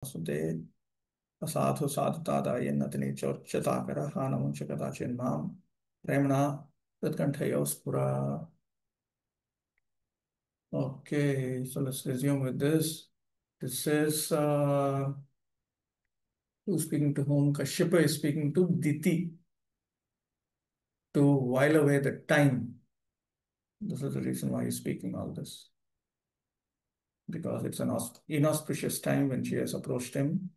Sude Asathu Sadhutada Yenatini Chochatakara Hanamunchakata Chinmam Remna Tatkantayospura. Okay, so let's resume with this. This is who's speaking to whom? Kashyapa is speaking to Diti to while away the time. This is the reason why he's speaking all this. Because it's an inauspicious time when she has approached him.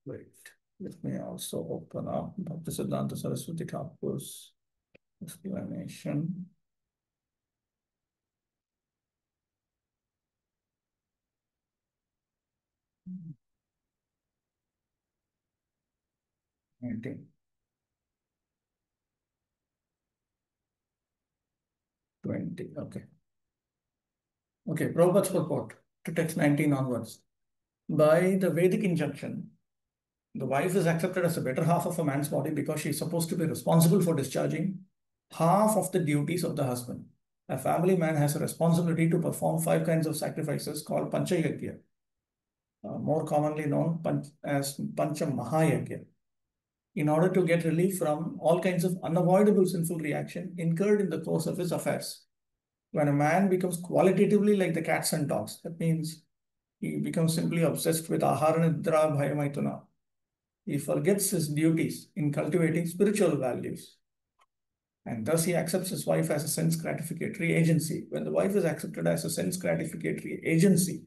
Wait, let me also open up Bhaktisiddhanta Saraswati Thakur's explanation. Mm. 19. 20. Okay. Okay, Prabhupada's purport to text 19 onwards. By the Vedic injunction, the wife is accepted as a better half of a man's body because she is supposed to be responsible for discharging half of the duties of the husband. A family man has a responsibility to perform 5 kinds of sacrifices called Panchayagya, more commonly known as Pancha Mahayagya, in order to get relief from all kinds of unavoidable sinful reaction incurred in the course of his affairs. When a man becomes qualitatively like the cats and dogs, that means he becomes simply obsessed with ahara nidra bhaya maituna. He forgets his duties in cultivating spiritual values. And thus he accepts his wife as a sense gratificatory agency. When the wife is accepted as a sense gratificatory agency,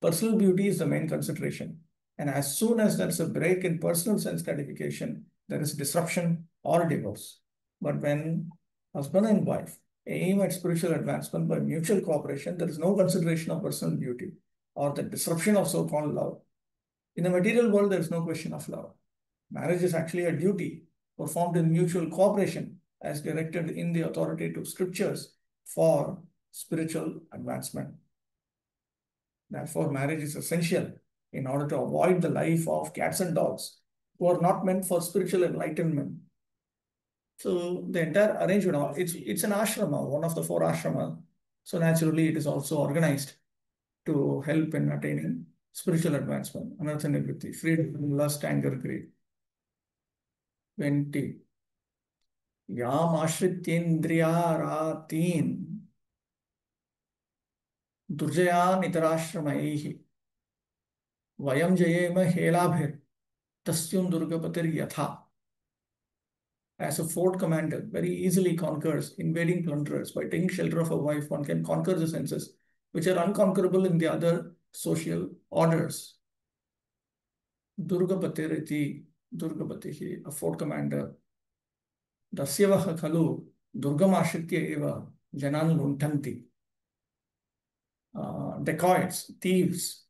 personal beauty is the main consideration. And as soon as there's a break in personal sense gratification, there is disruption or divorce. But when husband and wife aim at spiritual advancement by mutual cooperation, there is no consideration of personal beauty or the disruption of so-called love. In the material world, there is no question of love. Marriage is actually a duty performed in mutual cooperation as directed in the authoritative scriptures for spiritual advancement. Therefore, marriage is essential in order to avoid the life of cats and dogs who are not meant for spiritual enlightenment. So the entire arrangement, it's an ashrama, one of the 4 ashrama. So naturally, it is also organized to help in attaining spiritual advancement, anartha nivritti, freedom from lust, anger, greed. 20. Yam ashrityendriya durjayan itarashramayhi vayam jayema helabhir tasyum durgapatir yatha. As a fort commander very easily conquers invading plunderers by taking shelter of a wife, one can conquer the senses which are unconquerable in the other social orders. Durgapatir iti Durgapatihi, a fort commander. Dasyavaha khalu durgamashritya eva janan luntanti. Dacoits, thieves,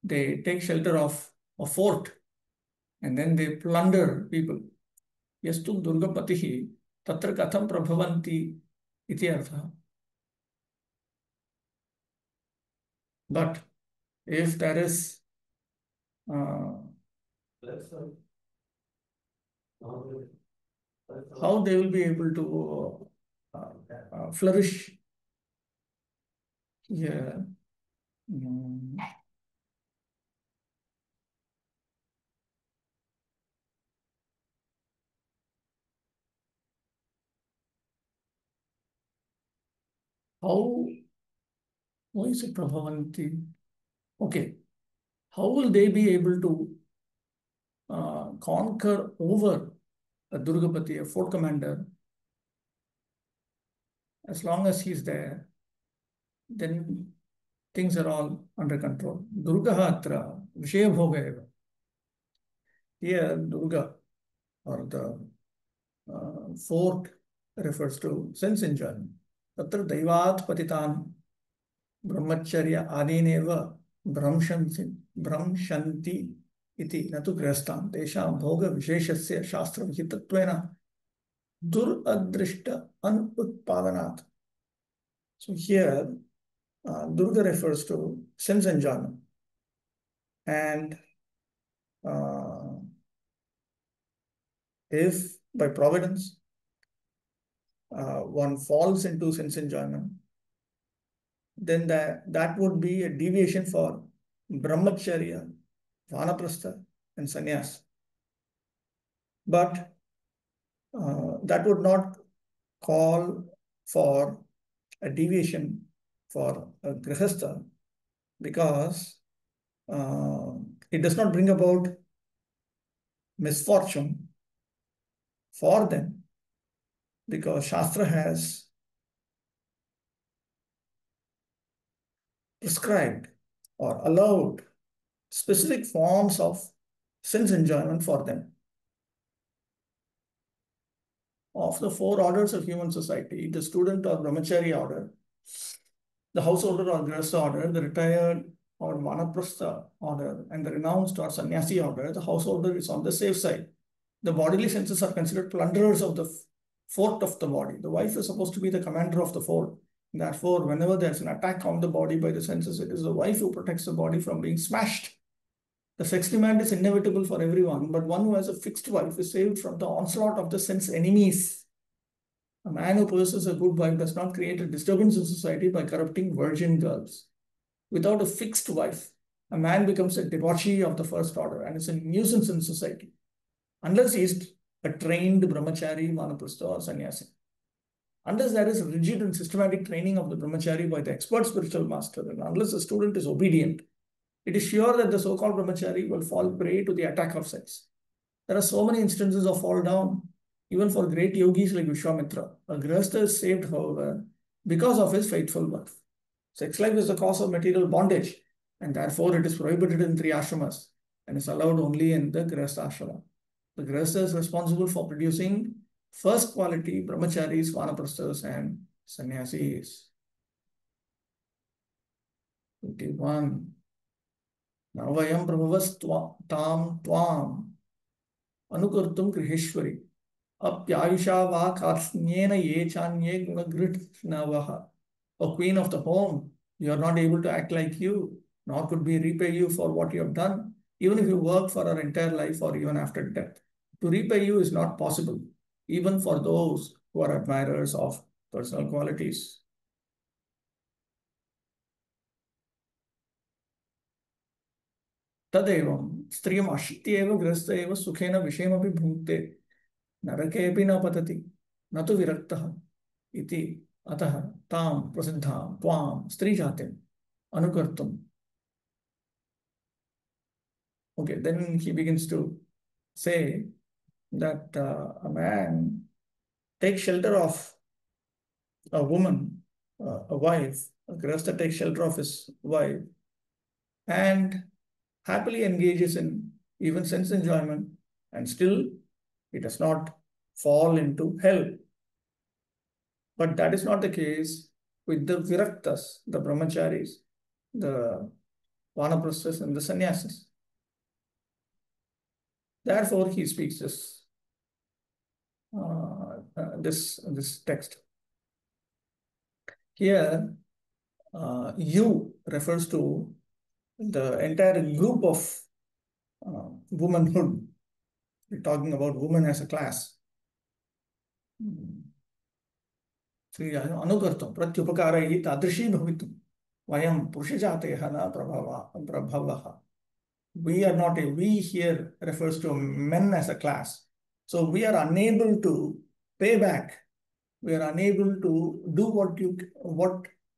they take shelter of a fort and then they plunder people. Yastu Durgapatihi tatra katham prabhavanti iti artha. But if there is how they will be able to flourish here. Why is it Prabhavanti? Okay. How will they be able to conquer over a Durgapati, a fort commander? As long as he's there, then things are all under control. Durgaha atra Vishaya Bhoga eva. Here, Durga or the fort refers to sense enjoyment. Tatra Daivat Patitan Brahmacharya Adineva Brahmshanti iti natu grihastham tesham bhoga visheshasya shastra vihitattvena dur adrishta anutpadanat. So here, Durga refers to sense enjoyment. And if by providence one falls into sense enjoyment, then that would be a deviation for brahmacharya, vanaprastha, and sannyas. But that would not call for a deviation for a grihastha, because it does not bring about misfortune for them, because Shastra has prescribed or allowed specific forms of sense enjoyment for them. Of the four orders of human society, the student or brahmachari order, the householder or grihastha order, the retired or vanaprastha order, and the renounced or sannyasi order, the householder is on the safe side. The bodily senses are considered plunderers of the fort of the body. The wife is supposed to be the commander of the fort. Therefore, whenever there's an attack on the body by the senses, it is the wife who protects the body from being smashed. The sex demand is inevitable for everyone, but one who has a fixed wife is saved from the onslaught of the sense enemies. A man who possesses a good wife does not create a disturbance in society by corrupting virgin girls. Without a fixed wife, a man becomes a debauchee of the first order and is a nuisance in society, unless he is a trained brahmachari, vanaprastha, or sannyasi. Unless there is rigid and systematic training of the brahmachari by the expert spiritual master, and unless the student is obedient, it is sure that the so-called brahmachari will fall prey to the attack of sex. There are so many instances of fall down, even for great yogis like Vishwamitra. A grihastha is saved, however, because of his faithful wife. Sex life is the cause of material bondage, and therefore it is prohibited in 3 ashramas and is allowed only in the grihastha ashrama. The grihastha is responsible for producing first quality brahmacharis, vanaprasthas, and sannyasis. 21. Navayam prabhavastam tvam anukurtum griheshwari apyayusha va karsnyena ye chanye gunagrithnavaha. O queen of the home, you are not able to act like you, nor could we repay you for what you have done, even if you work for our entire life or even after death. To repay you is not possible, even for those who are admirers of personal qualities. तदेवं स्त्रियम् अशित्य एव गृहस्थ एव सुखेन विषयमपि भुङ्क्ते नरकेऽपि न पतति न तु विरक्तः इति अतः तां प्रसिद्धां त्वां स्त्रीजातिम् अनुकर्तुम्. Okay, then he begins to say that a man takes shelter of a woman, a wife, a grihastha takes shelter of his wife and happily engages in even sense enjoyment, and still he does not fall into hell. But that is not the case with the viraktas, the brahmacharis, the vanaprasthas, and the sannyasis. Therefore, he speaks this text. Here, you refers to the entire group of womanhood. We're talking about women as a class. अनुकर्तुं प्रत्युपकारैः तादृशी भवितुं वयं पुरुषजातयः न प्रभवः. We are not we here refers to men as a class. So we are unable to pay back. We are unable to do what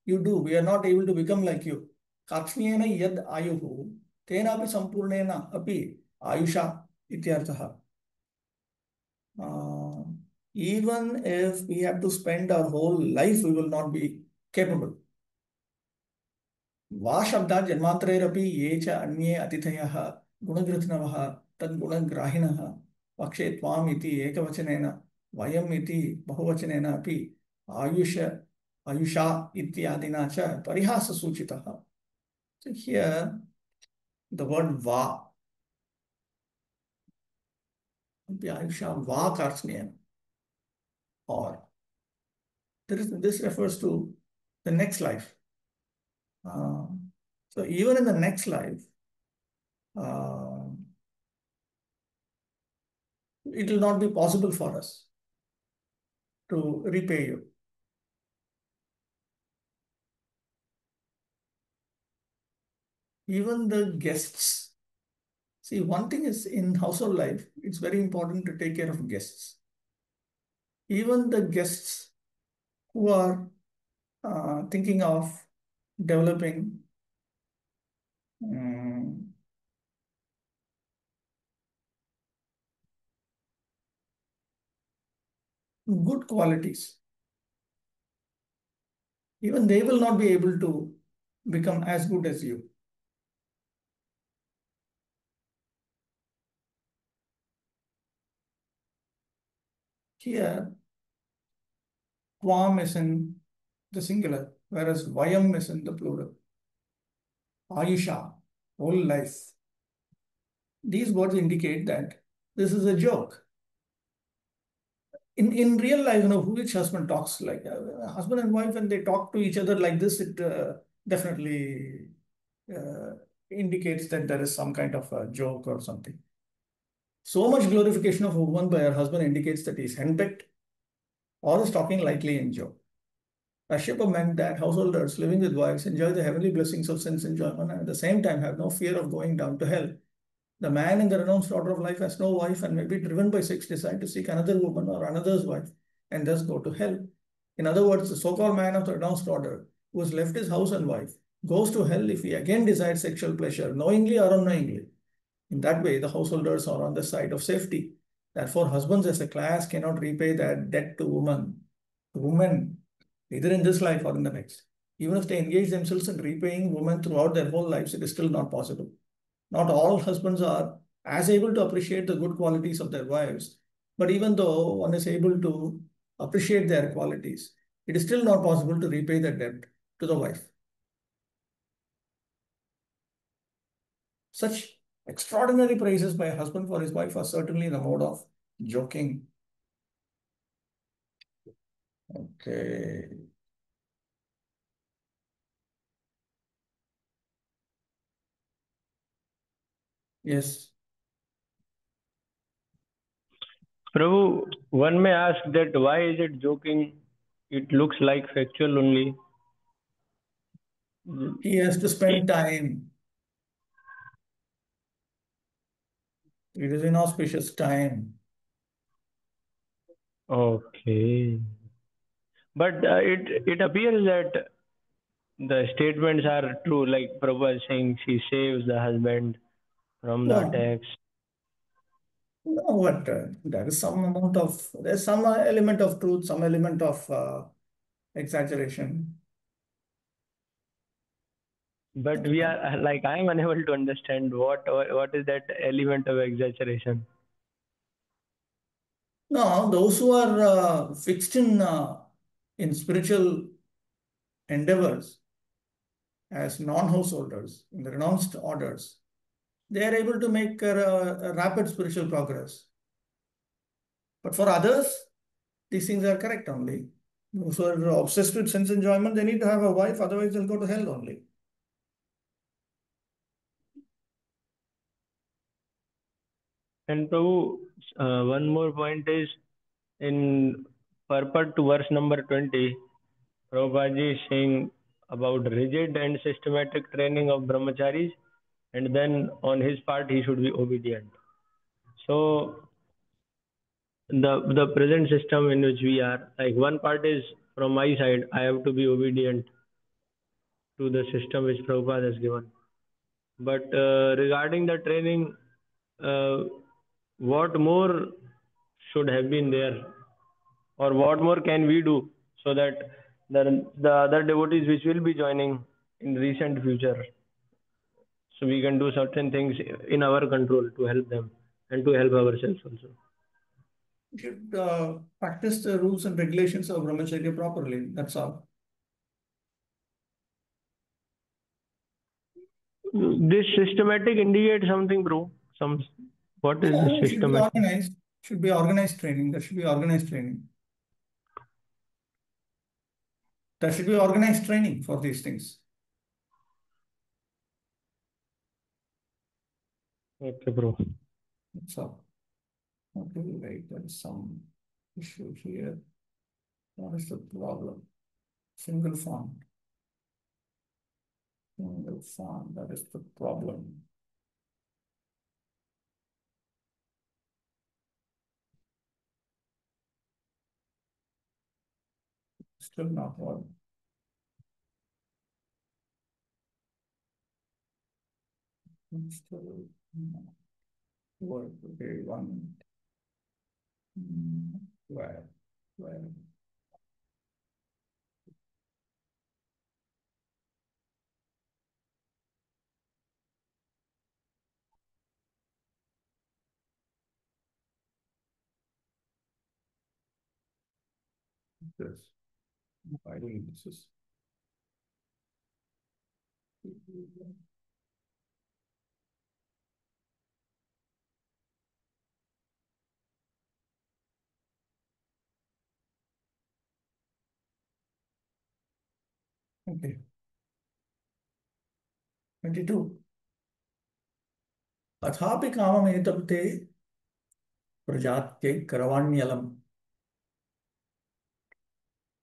you do. We are not able to become like you. Katsnyena yad ayuhu tenapi sampurnena api ayusha ityartha. Even if we have to spend our whole life, we will not be capable. Va shabda janmantrerapi ye cha anye atithayah gunagrithnavah tad gunagrahinah pakshe tvam iti ekavachanena vayam iti bahuvachanena api ayusha ityadina cha parihasa suchitah. So here the word va, ayusha va karsnena, or this refers to the next life. So even in the next life, it will not be possible for us to repay you. Even the guests. See, one thing is in household life, it's very important to take care of guests. Even the guests who are thinking of developing um, good qualities, even they will not be able to become as good as you. Here, Tvam is in the singular, whereas Vayam is in the plural. Ayusha, whole life. These words indicate that this is a joke. In real life, which husband talks like husband and wife, when they talk to each other like this, it definitely uh, indicates that there is some kind of a joke or something. So much glorification of a woman by her husband indicates that he is henpecked or is talking lightly in joke. Kashyapa meant that householders living with wives enjoy the heavenly blessings of sense enjoyment and at the same time have no fear of going down to hell. The man in the renounced order of life has no wife and may be driven by sex desire to seek another woman or another's wife and thus go to hell. In other words, the so-called man of the renounced order who has left his house and wife goes to hell if he again desires sexual pleasure, knowingly or unknowingly. In that way, the householders are on the side of safety. Therefore, husbands as a class cannot repay their debt to women, either in this life or in the next. Even if they engage themselves in repaying women throughout their whole lives, it is still not possible. Not all husbands are as able to appreciate the good qualities of their wives, but even though one is able to appreciate their qualities, it is still not possible to repay the debt to the wife. Such extraordinary praises by a husband for his wife are certainly in the mode of joking. Okay. Yes. Prabhu, one may ask that why is it joking? It looks like factual only. He has to spend time. It is inauspicious time. Okay. But it appears that the statements are true, like Prabhu is saying she saves the husband from the No, attacks. no, what there is some amount of there's some element of truth, some element of exaggeration. But That's we fine. are like I am unable to understand what is that element of exaggeration. No, those who are fixed in spiritual endeavors as non-householders in the renounced orders, they are able to make a rapid spiritual progress. But for others, these things are correct only. Those who are obsessed with sense enjoyment, they need to have a wife, otherwise they'll go to hell only. And Prabhu, one more point is in purport to verse number 20, Prabhupada is saying about rigid and systematic training of brahmacharis, and then on his part he should be obedient. So the present system in which we are, like one part is from my side, I have to be obedient to the system which Prabhupada has given. But regarding the training, uh, what more should have been there, or what more can we do so that the other devotees which will be joining in recent future, so we can do certain things in our control to help them and to help ourselves also. You should practice the rules and regulations of brahmacharya properly. That's all. This systematic indicates something, bro. Some what is this Yeah, it should be systematic? organized. Should be organized training. There should be organized training. There should be organized training for these things. Okay, bro. That's all. Okay, wait, there is some issue here. What is the problem? Single font. That is the problem. Still not one. Still work. Okay, one. Where? This. I think this is. Okay. 22. अथापि काममेतप्ते प्रजात्यै करवाण्यलम्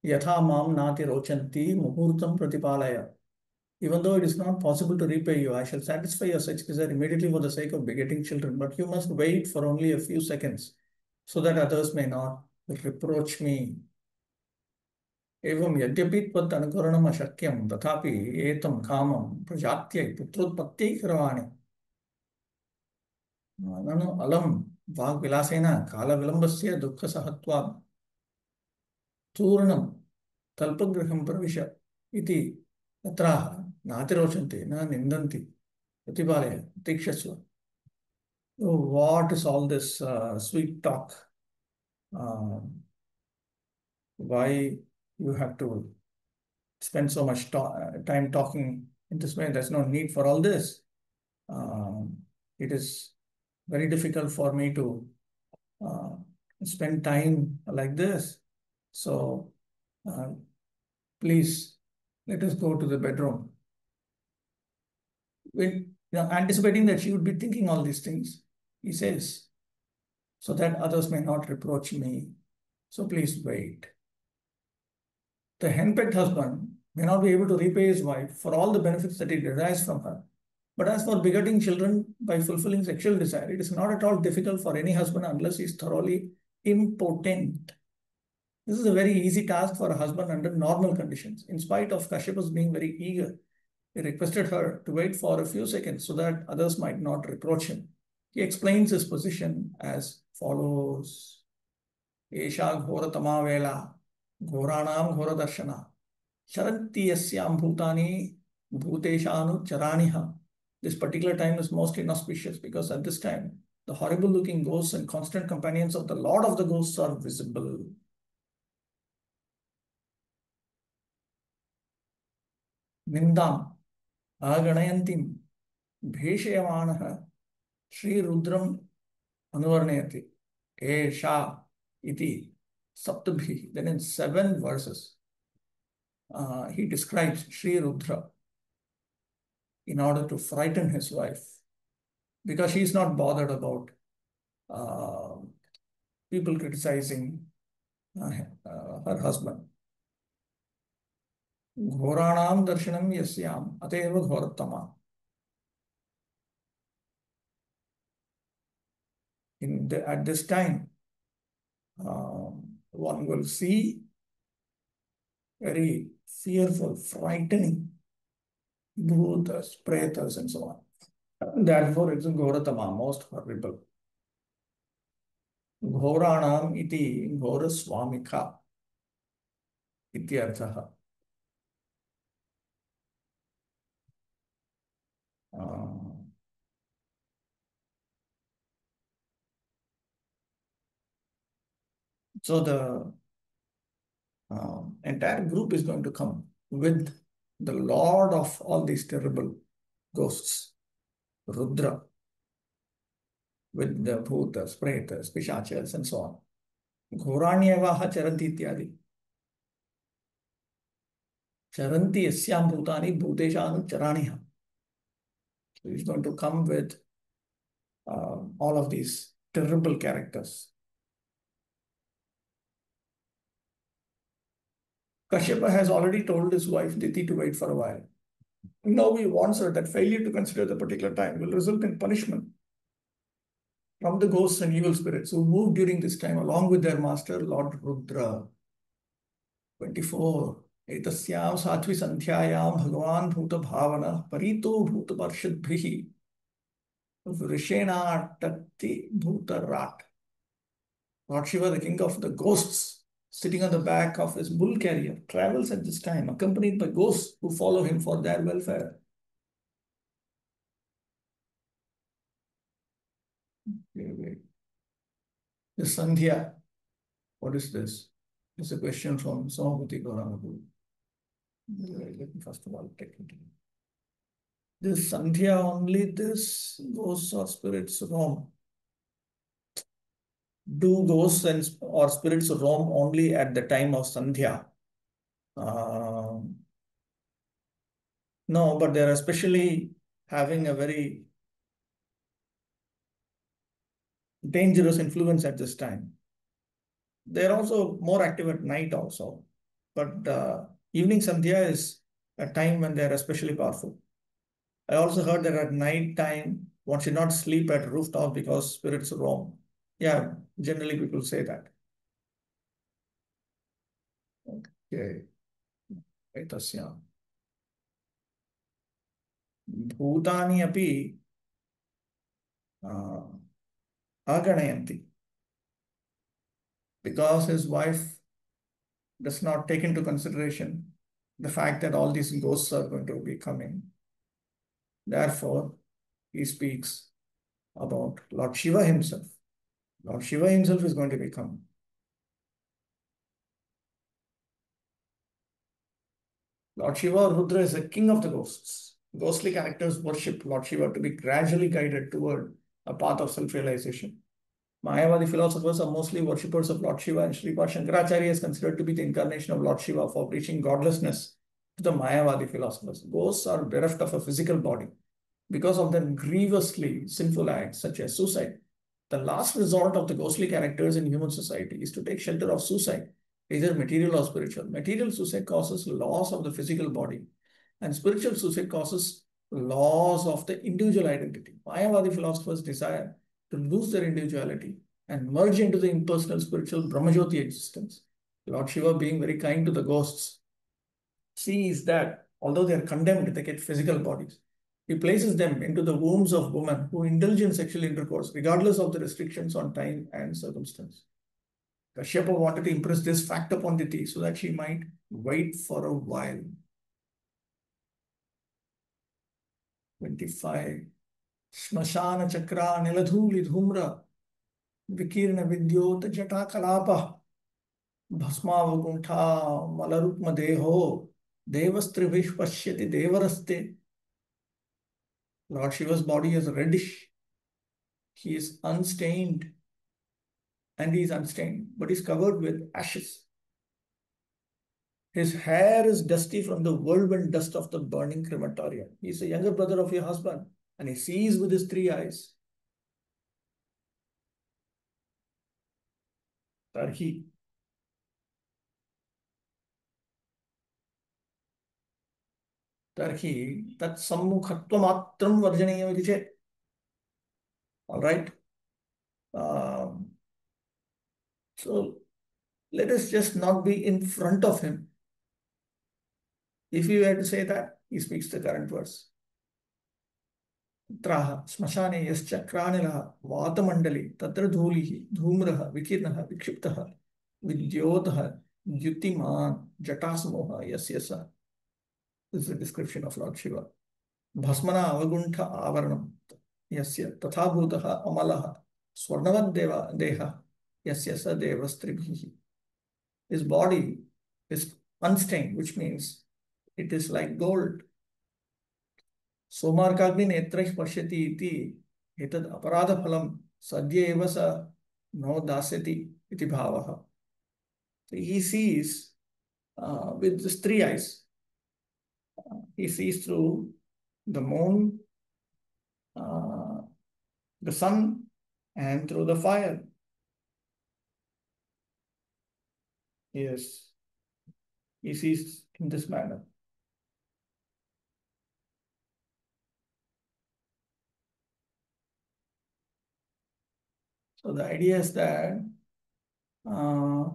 यथा मां नाति रोचन्ति मुहूर्तं प्रतिपालय. Even though it is not possible to repay you, I shall satisfy your such desire immediately for the sake of begetting children. But you must wait for only a few seconds, so that others may not reproach me. एवं यद्यपि त्वत् अनुकरणम् अशक्यं तथापि एतं कामं प्रजात्यै पुत्रोत्पत्त्यै करवाणि. ननु अलं वाग्विलासेन कालविलम्बस्य दुःखसहत्वात् चूर्णं कल्पगृहं प्रविश इति तत्राह नातिरोचन्ते न निन्दन्ति प्रतिपालय तीक्षस्व. What is all this sweet talk? Why you have to spend so much time talking in this way? There's no need for all this. It is very difficult for me to spend time like this. So please let us go to the bedroom. When, anticipating that she would be thinking all these things, he says, so that others may not reproach me. So please wait. The henpecked husband may not be able to repay his wife for all the benefits that he derives from her. But as for begetting children by fulfilling sexual desire, it is not at all difficult for any husband unless he is thoroughly impotent. This is a very easy task for a husband under normal conditions. In spite of Kashyap's being very eager, he requested her to wait for a few seconds so that others might not reproach him. He explains his position as follows. Esha ghoratama vela, ghoranam ghoradarshana, charanti yasyam bhutani bhuteshanu charaniha. This particular time is most inauspicious because at this time, the horrible looking ghosts and constant companions of the Lord of the Ghosts are visible. Nindam aganayantim bheshayamanaha Sri Rudram anuvarnayati Esha iti saptabhi. Then in 7 verses, he describes Sri Rudra in order to frighten his wife, because she is not bothered about people criticizing her husband. Ghoranam darshanam yasyam ateva ghoratama. At this time, one will see very fearful, frightening bhutas, pretas, and so on. Therefore, it's Ghoratama, most horrible. Ghoranam iti Ghoraswamika ityarthaha. So the entire group is going to come with the Lord of all these terrible ghosts, Rudra, with the bhutas, pretas, pishachas, and so on. Ghoranyevaha charanti ityadi. Charanti yasyam bhutani bhuteshanu charaniha. So he's going to come with all of these terrible characters. Kashyapa has already told his wife Diti to wait for a while. Now he warns her that failure to consider the particular time will result in punishment from the ghosts and evil spirits who moved during this time along with their master, Lord Rudra. 24. एतस्यां Sadhvi संध्यायां भगवान भूत भावना परितो भूत पर्षद्भिः वृषेणाटक्ति भूतराट. Lord Shiva, the king of the ghosts, sitting on the back of his bull carrier, travels at this time, accompanied by ghosts who follow him for their welfare. Wait. The Sandhya, what is this? It's a question from Samabhuti Gauranga. Let me first of all take it. This Sandhya, only this ghosts or spirits roam. Do ghosts and or spirits roam only at the time of Sandhya? No, but they're especially having a very dangerous influence at this time. They're also more active at night also. But evening Sandhya is a time when they're especially powerful. I also heard that at night time, one should not sleep at rooftop because spirits roam. Yeah, generally people say that. Okay. एतस्यां भूतानि अपि aganayanti, because his wife does not take into consideration the fact that all these ghosts are going to be coming. Therefore, he speaks about Lord Shiva himself. Lord Shiva himself is going to become. Lord Shiva Rudra is the king of the ghosts. Ghostly characters worship Lord Shiva to be gradually guided toward a path of self-realization. Mayavadi philosophers are mostly worshippers of Lord Shiva, and Sripad Shankaracharya is considered to be the incarnation of Lord Shiva for preaching godlessness to the Mayavadi philosophers. Ghosts are bereft of a physical body because of their grievously sinful acts such as suicide. The last resort of the ghostly characters in human society is to take shelter of suicide, either material or spiritual. Material suicide causes loss of the physical body, and spiritual suicide causes loss of the individual identity. Mayavadi philosophers desire to lose their individuality and merge into the impersonal spiritual Brahmajyoti existence. Lord Shiva, being very kind to the ghosts, sees that although they are condemned, they get physical bodies. He places them into the wombs of women who indulge in sexual intercourse, regardless of the restrictions on time and circumstance. Kashyapa wanted to impress this fact upon Diti so that she might wait for a while. 25. Smashana chakra niladhuli dhumra vikirna vidyot jata kalapa bhasmavaguntha malarukma deho devastribhish pashyati devaraste. Lord Shiva's body is reddish. He is unstained, and he is unstained, but he is covered with ashes. His hair is dusty from the whirlwind dust of the burning crematorium. He is a younger brother of your husband, and he sees with his three eyes. Tarhi tat sammukhatvamatram varjaneyam iti chet. All right. So let us just not be in front of him. If you had to say that, he speaks the current verse. त्राः श्मशाने यश्च क्रानिलः वातमण्डले तत्र धूलिः धूम्रः विकीर्णः विक्षिप्तः विद्योतः द्युतिमान् जटासमूहः यस्य सः. This is a description of Lord Shiva. भस्मना अवगुण्ठ आवरणं यस्य तथा भूतः अमलः स्वर्णवद्देव देहः यस्य स देवस्त्रिभिः. His body is unstained, which means it is like gold. सोमार्काग्नि नेत्रैः पश्यति इति एतद् अपराधफलं सद्य एव स नो दास्यति इति भावः. So he sees with his three eyes. He sees through the moon, the sun, and through the fire. Yes, he sees in this manner. So the idea is that uh,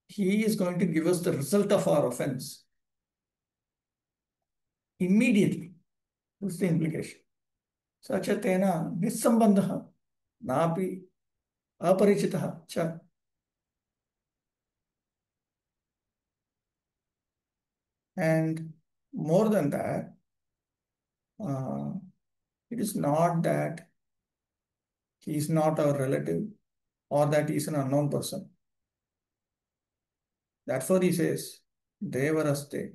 he is going to give us the result of our offense immediately. That's the implication. Sachatena nissambandha napi aparichitah cha. And more than that, uh, it is not that he is not our relative or that he is an unknown person. Therefore, he says, Devaraste,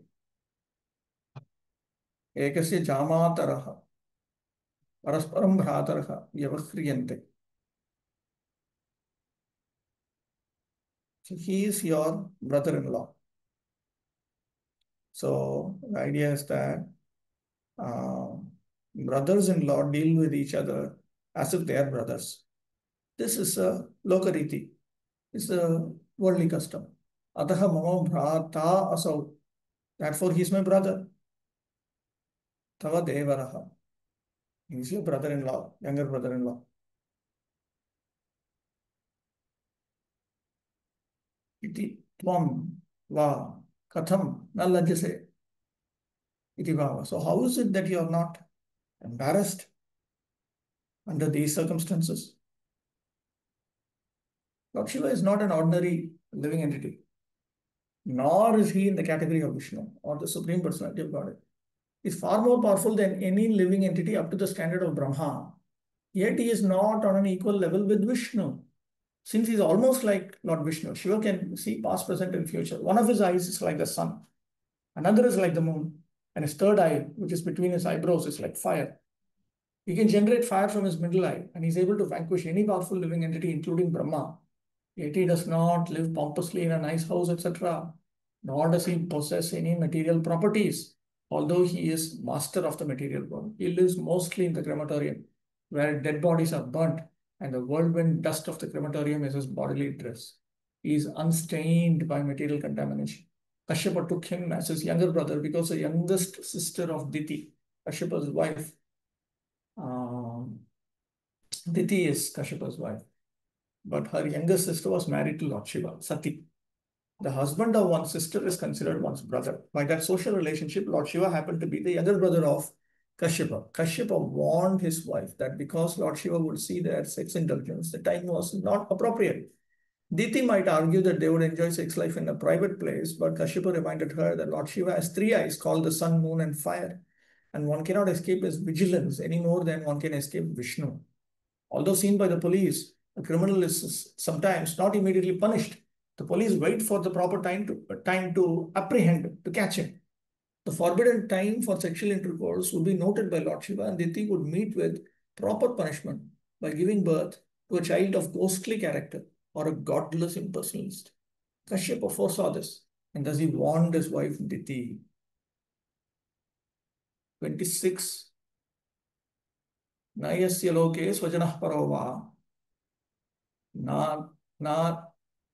ekasya jamataraha, parasparam bhrataraha, vyavahriyante. So he is your brother-in-law. So the idea is that uh, brothers-in-law deal with each other as if they are brothers. This is a lokariti. It's a worldly custom. Ataha mama bhrata asau. Therefore, he is my brother. Tava devaraha. He is your brother-in-law, younger brother-in-law. Iti tvam va katham na lajjase iti bhava. So how is it that you are not embarrassed under these circumstances? Lord Shiva is not an ordinary living entity, nor is he in the category of Vishnu or the Supreme Personality of Godhead. He is far more powerful than any living entity up to the standard of Brahma. Yet he is not on an equal level with Vishnu. Since he is almost like Lord Vishnu, Shiva can see past, present, and future. One of his eyes is like the sun, another is like the moon, and his third eye, which is between his eyebrows, is like fire. He can generate fire from his middle eye, and he's able to vanquish any powerful living entity, including Brahma. Yet he does not live pompously in a nice house, etc. Nor does he possess any material properties, although he is master of the material world. He lives mostly in the crematorium, where dead bodies are burnt, and the whirlwind dust of the crematorium is his bodily dress. He is unstained by material contamination. Kashyapa took him as his younger brother because the youngest sister of Diti, Kashyapa's wife, Diti is Kashyapa's wife, but her younger sister was married to Lord Shiva, Sati. The husband of one's sister is considered one's brother. By that social relationship, Lord Shiva happened to be the younger brother of Kashyapa. Kashyapa warned his wife that because Lord Shiva would see their sex indulgence, the time was not appropriate. Diti might argue that they would enjoy sex life in a private place, but Kashyapa reminded her that Lord Shiva has three eyes called the sun, moon, and fire, and one cannot escape his vigilance any more than one can escape Vishnu. Although seen by the police, a criminal is sometimes not immediately punished. The police wait for the proper time to apprehend, to catch him. The forbidden time for sexual intercourse would be noted by Lord Shiva, and Diti would meet with proper punishment by giving birth to a child of ghostly character or a godless impersonalist. Kashyapa foresaw this, and thus he warned his wife Diti. 26. Nayasya loke swajanah parova na na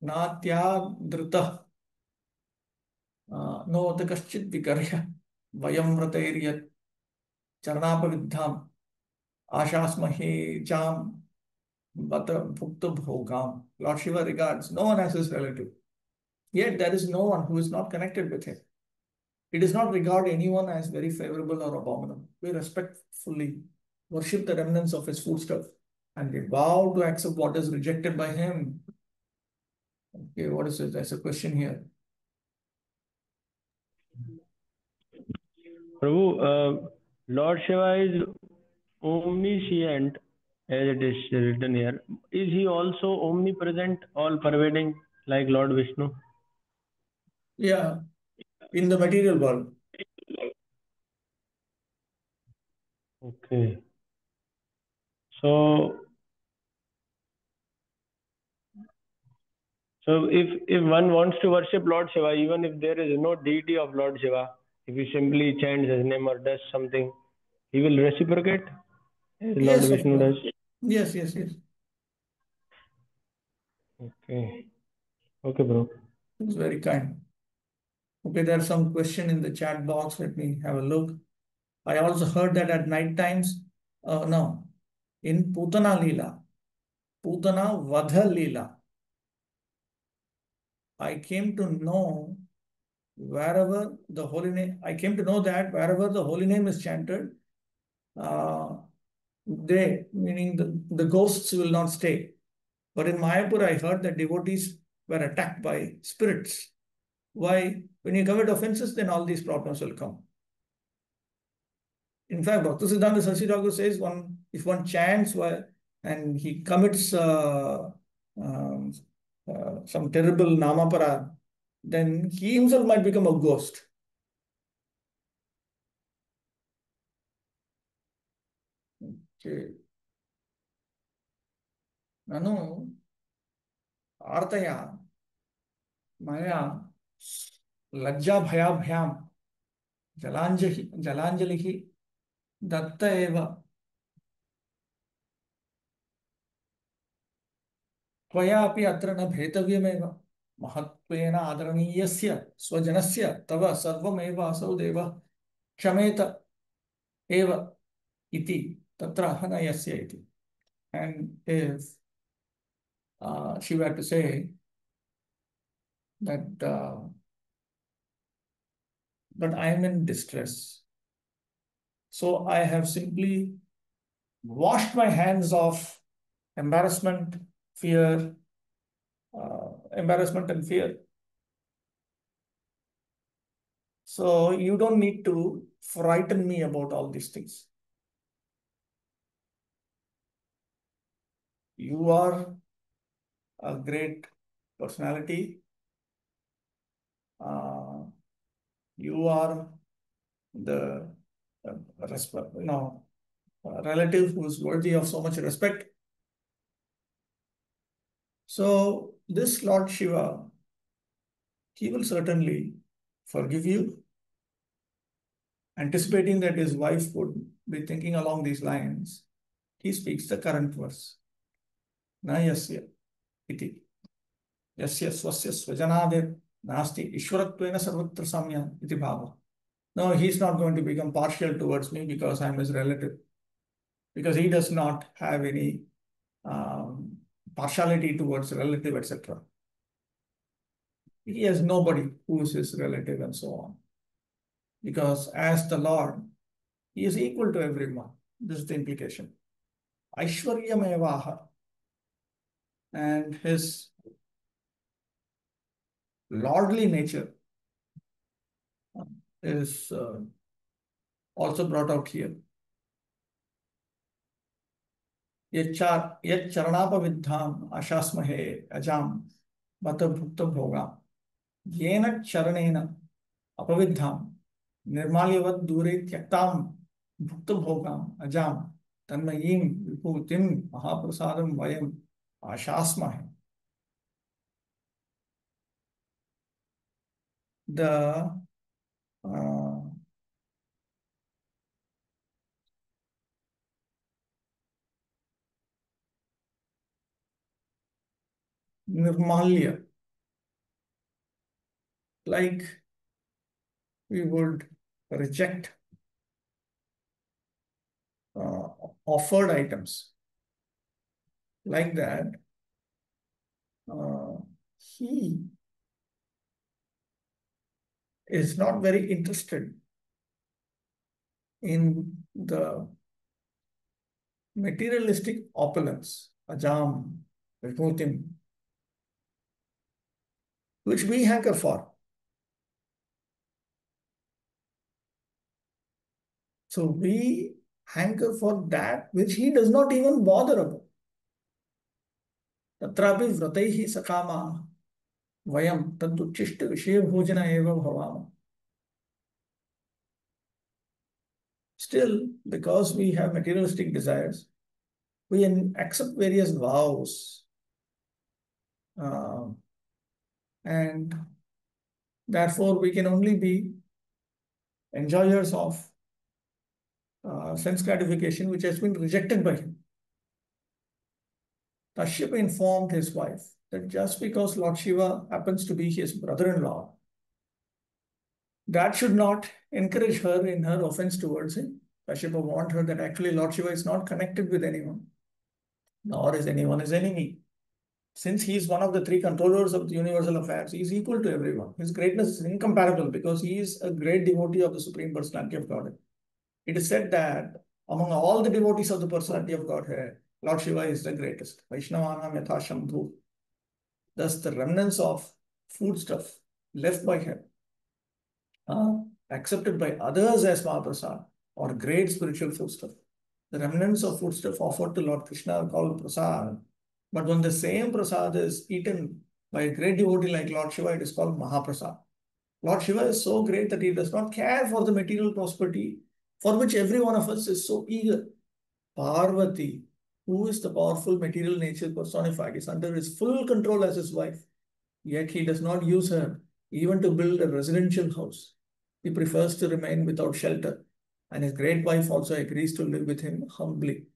natyadritah no the kaschit vikarya vayam vratairya charnapaviddham ashasmahe jam bata bhukta bhogam. Lord Shiva regards no one as his relative. Yet there is no one who is not connected with him. He does not regard anyone as very favorable or abominable. We respectfully worship the remnants of his foodstuff, and we vow to accept what is rejected by him. Okay, what is it? There's a question here. Prabhu, Lord Shiva is omniscient, as it is written here. Is he also omnipresent, all-pervading, like Lord Vishnu? Yeah, in the material world. Okay. So if one wants to worship Lord Shiva, even if there is no deity of Lord Shiva, if he simply chants his name or does something, he will reciprocate as Lord Yes, of Vishnu course. does. Yes, yes, yes. Okay. Okay, bro. It's very kind. Okay, there's some question in the chat box. Let me have a look. I also heard that at night times, no, in Putana Leela, Putana Vadha Leela, I came to know I came to know that wherever the holy name is chanted, uh, they, meaning the ghosts, will not stay. But in Mayapur, I heard that devotees were attacked by spirits. Why? When you commit offenses, then all these problems will come. In fact, Bhaktisiddhanta Sarsi Thakur says if one chants and he commits um, some terrible namapara, then he himself might become a ghost. Okay. Nanu आर्तया मया लज्जाभयाभ्यां जलाञ्जलिः दत्त एव त्वयापि अत्र न भेतव्यमेव महत्त्वेन आदरणीयस्य स्वजनस्य तव सर्वमेव असौ देवः क्षमेत एव इति तत्र अहनयस्य इति. And if she were to say that but I am in distress, so I have simply washed my hands of embarrassment, fear, embarrassment and fear. So you don't need to frighten me about all these things. You are a great personality. You are the relative who is worthy of so much respect. So this Lord Shiva, he will certainly forgive you. Anticipating that his wife would be thinking along these lines, he speaks the current verse. Na yasya iti yasya swasya swajanadir nasti ishwaratvena sarvatra samya iti bhava. No, he's not going to become partial towards me because I'm his relative. Because he does not have any partiality towards relative, etc. He has nobody who is his relative and so on. Because as the Lord, he is equal to everyone. This is the implication. Aishwaryamevaha. And his lordly nature is also brought out here. Yacharanapavidham ashasmahe ajam bata bhukta bhoga yena charanena apavidham nirmalyavat dure tyaktam bhukta bhogam ajam tanmayim vibhutim mahaprasadam vayam ashasmahe. The nirmalya, like we would reject offered items, like that he is not very interested in the materialistic opulence, ajam, vibhutim, which we hanker for. So we hanker for that which he does not even bother about. Tatrapi vrataihi sakama vayam taduchishta vishaya bhojana eva bhavama. Still, because we have materialistic desires, we accept various vows, and therefore we can only be enjoyers of sense gratification, which has been rejected by him. Kashyapa informed his wife that just because Lord Shiva happens to be his brother-in-law, that should not encourage her in her offense towards him. Kashyapa warned her that actually Lord Shiva is not connected with anyone, nor is anyone his enemy. Since he is one of the three controllers of the universal affairs, he is equal to everyone. His greatness is incomparable because he is a great devotee of the Supreme Personality of Godhead. It is said that among all the devotees of the Personality of Godhead, Lord Shiva is the greatest. Vaishnavanam yatha Shambhu. Thus, the remnants of foodstuff left by him are accepted by others as Mahaprasad or great spiritual foodstuff. The remnants of foodstuff offered to Lord Krishna are called prasad. But when the same prasad is eaten by a great devotee like Lord Shiva, it is called Mahaprasad. Lord Shiva is so great that he does not care for the material prosperity for which every one of us is so eager. Parvati, who is the powerful material nature personified, is under his full control as his wife. Yet he does not use her even to build a residential house. He prefers to remain without shelter, and his great wife also agrees to live with him humbly.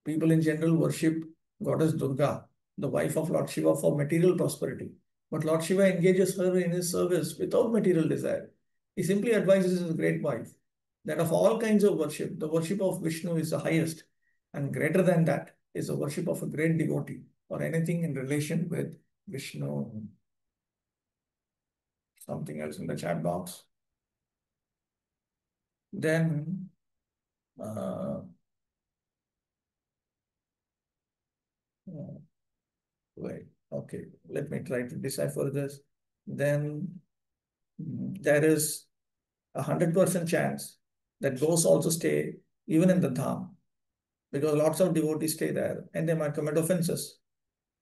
People in general worship goddess Durga, the wife of Lord Shiva, for material prosperity. But Lord Shiva engages her in his service without material desire. He simply advises his great wife that of all kinds of worship, the worship of Vishnu is the highest, and greater than that is the worship of a great devotee or anything in relation with Vishnu. Something else in the chat box. Then, wait, okay, let me try to decipher this. Then there is 100% chance that ghosts also stay even in the dham, because lots of devotees stay there and they might commit offenses.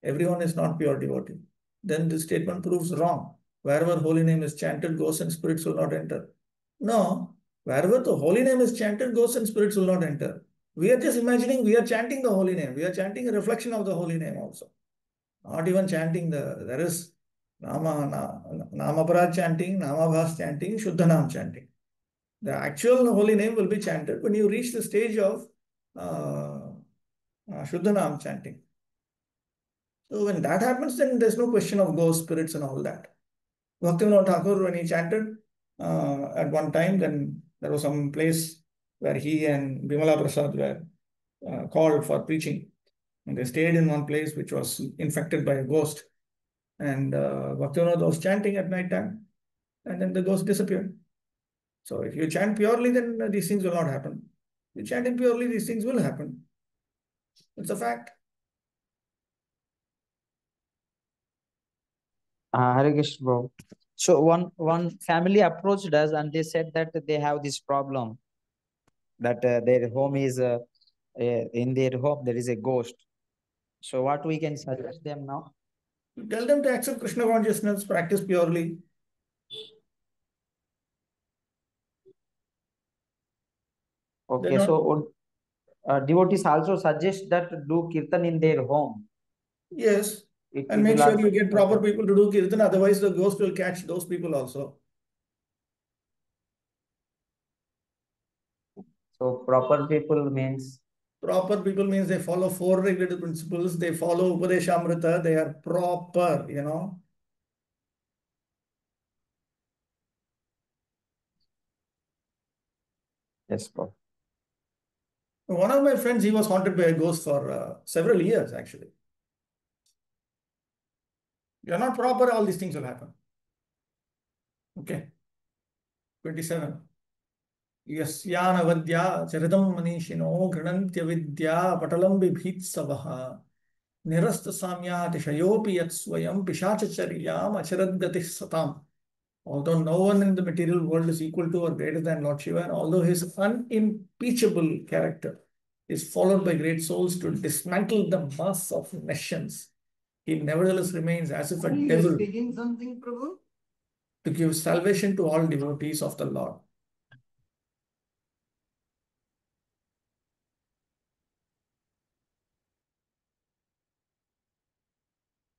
Everyone is not pure devotee. Then this statement proves wrong. Wherever holy name is chanted, ghosts and spirits will not enter. No, wherever the holy name is chanted, ghosts and spirits will not enter. We are just imagining we are chanting the holy name. We are chanting a reflection of the holy name also. Not even chanting there is Namaparad chanting, Namabhas chanting, Shuddhanam chanting. The actual holy name will be chanted when you reach the stage of Shuddhanam chanting. So when that happens, then there's no question of ghosts, spirits and all that. Bhaktivinoda Thakur, when he chanted at one time, then there was some place where he and Bimala Prasad were called for preaching. And they stayed in one place which was infected by a ghost. And Bhaktivinoda was chanting at night time, and then the ghost disappeared. So if you chant purely, then these things will not happen. If you chant impurely, these things will happen. It's a fact. Hare Krishna, bro. So one family approached us and they said that they have this problem, that their home is in their home there is a ghost. So what we can suggest them now? You tell them to accept Krishna consciousness, practice purely. Okay, so devotees also suggest that do kirtan in their home. Yes, and make sure you get proper people to do kirtan, otherwise the ghost will catch those people also. So proper people means? Proper people means they follow 4 regulative principles, they follow Upadeshamrita, they are proper, you know. Yes, bro. One of my friends, he was haunted by a ghost for several years actually. You are not proper, all these things will happen. Okay. 27. Yasyanavadya charidam manishino granantya vidya patalam bibhitsavaha nirasta samya tishayopi yat swayam pishachacharyam acharadgati satam. Although no one in the material world is equal to or greater than Lord Shiva, and although his unimpeachable character is followed by great souls to dismantle the mass of nations, he nevertheless remains as if a devil speaking something, Prabhu? to give salvation to all devotees of the Lord.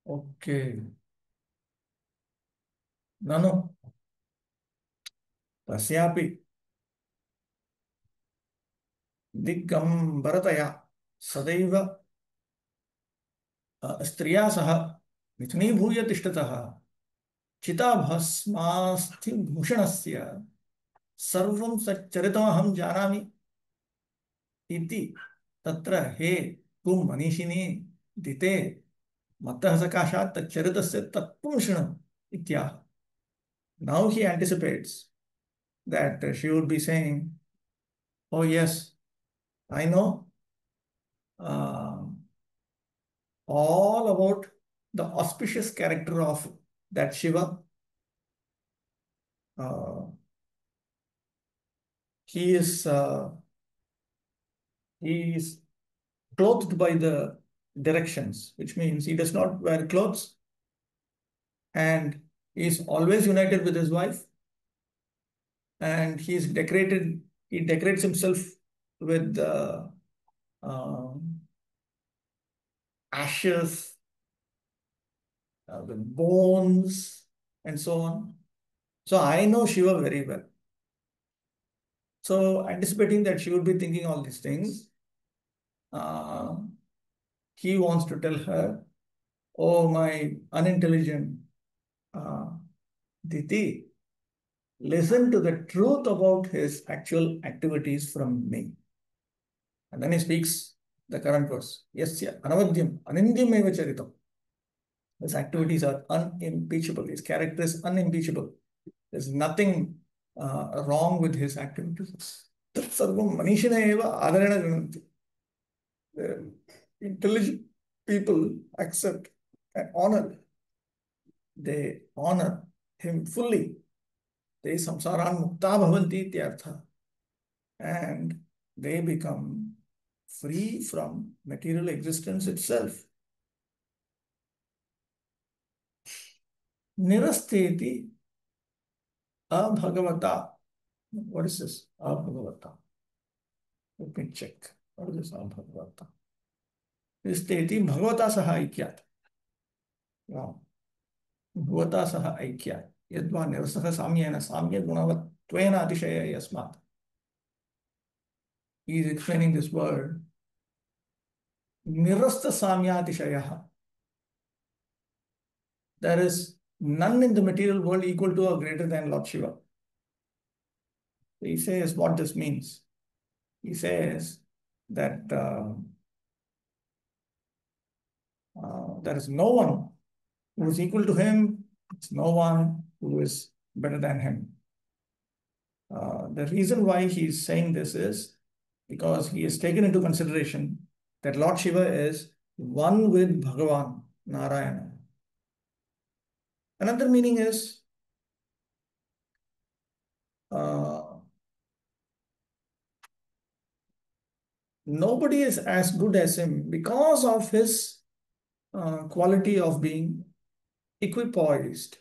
Okay. Nanu tasyapi दिग्गम्बरतया सदैव स्त्रिया सह मिथुनीभूय तिष्ठतः चिताभस्मास्थिभूषणस्य सर्वं सच्चरितमहं जानामि iti tatra he tum manishini dite mattah sakashat tacharitasya tatvam shrinam ityah. Now he anticipates that she would be saying, oh yes, I know all about the auspicious character of that Shiva. He is clothed by the directions, which means he does not wear clothes and he is always united with his wife, and he decorates himself with ashes, with bones, and so on. So I know Shiva very well. So anticipating that she would be thinking all these things, he wants to tell her, oh, my unintelligent Diti, listen to the truth about his actual activities from me. And then he speaks the current verse. Yasya anavadyam anindyam eva charitam. His activities are unimpeachable. His character is unimpeachable. There's nothing wrong with his activities. Tat sarvam manishina eva adarena grananti. Intelligent people accept and honor. They honor him fully. They samsaran mukta bhavanti ityartha. And they become free from material existence itself. Nirasteti abhagavata. What is this? Abhagavata. Let me check. What is this abhagavata? Nirasteti bhagavata saha aikyat. Wow. Bhagavata saha aikyat. Yadva nirasaha samyena samya gunavat tvena atishaya yasmat. He is explaining this word. Nirasta samyatishayaha. There is none in the material world equal to or greater than Lord Shiva. He says what this means. He says that there is no one who is equal to him. It's no one who is better than him. The reason why he is saying this is because he has taken into consideration that Lord Shiva is one with Bhagavan, Narayana. Another meaning is nobody is as good as him because of his quality of being equipoised.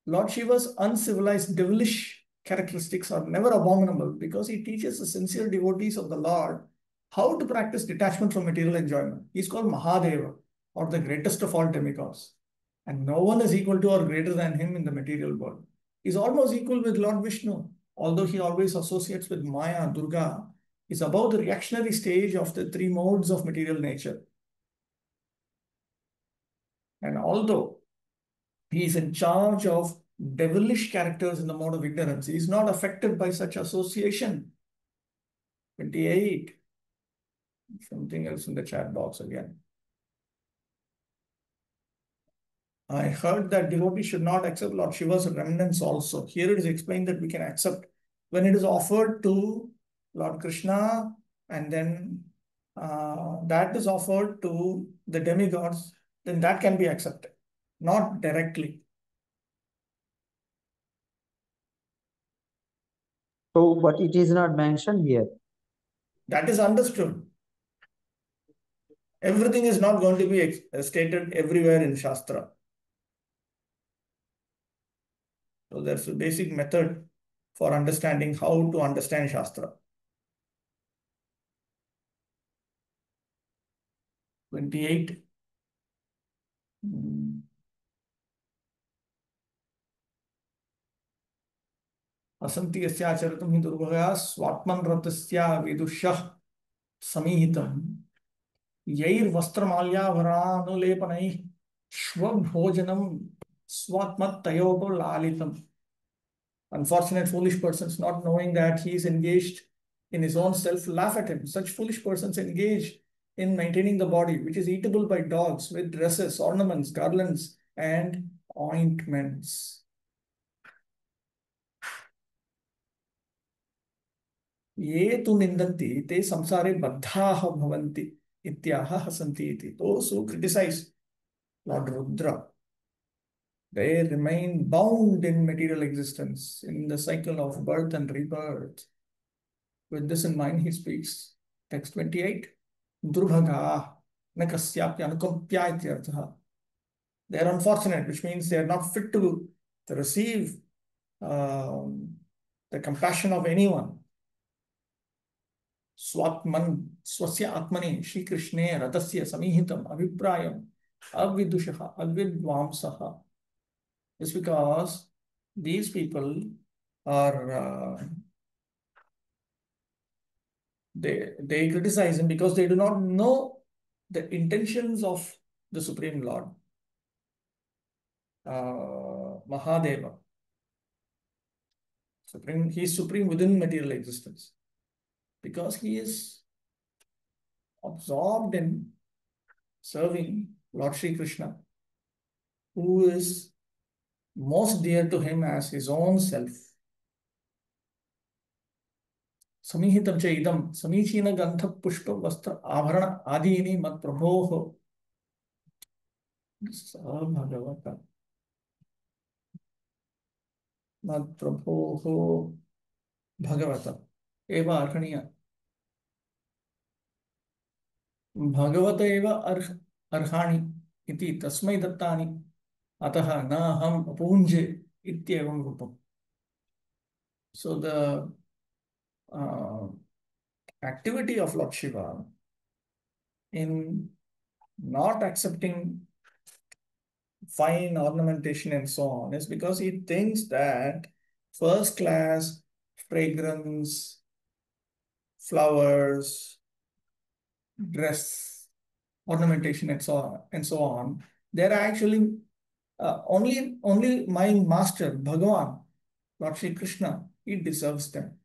Lord Shiva's uncivilized, devilish characteristics are never abominable because he teaches the sincere devotees of the Lord how to practice detachment from material enjoyment. He's called Mahadeva, or the greatest of all demigods. And no one is equal to or greater than him in the material world. He's almost equal with Lord Vishnu, although he always associates with Maya, Durga. He's above the reactionary stage of the three modes of material nature. And although he is in charge of devilish characters in the mode of ignorance, he is not affected by such association. 28. Something else in the chat box again. I heard that devotees should not accept Lord Shiva's remnants also. Here it is explained that we can accept when it is offered to Lord Krishna, and then that is offered to the demigods, then that can be accepted, not directly. So, but it is not mentioned here. That is understood. Everything is not going to be stated everywhere in Shastra. So there's a basic method for understanding how to understand Shastra. 28. असंति यस्याचरितं हि दुर्भगः स्वात्मन् रतस्या विदुषः समीहितम् यैर्वस्त्रमाल्याभरणानुलेपनैः श्वभोजनं स्वात्मतयोपलालितम्. Unfortunate foolish persons, not knowing that he is engaged in his own self laugh at him. Such foolish persons engage in maintaining the body, which is eatable by dogs, with dresses, ornaments, garlands, and ointments. ये तु निन्दन्ति ते संसारे बद्धाः भवन्ति इत्याह हसन्ति इति. Those who criticize Lord Rudra, they remain bound in material existence, in the cycle of birth and rebirth. With this in mind, he speaks. Text 28. Durbhaga na kasyapya anukampya ityartha. They are unfortunate, which means they are not fit to receive the compassion of anyone. Swatman swasya atmani Shri Krishne ratasya samihitam aviprayam avidushaha avidvamsaha. It's because these people are they criticize him because they do not know the intentions of the Supreme Lord, Mahadeva. Supreme, he is supreme within material existence, because he is absorbed in serving Lord Sri Krishna, who is most dear to him as his own self. Samihitam cha idam samichina gantha pushpa vastra abharana adini mat prabhoho bhagavata mat prabhoho bhagavata eva arhaniya bhagavata eva arhani iti tasmai dattani ataha na ham apunje ityevam rupam. So the activity of Lord Shiva in not accepting fine ornamentation and so on is because he thinks that first class fragrance, flowers, dress, ornamentation and so on, they're actually only my master Bhagavan, Lord Sri Krishna, he deserves them.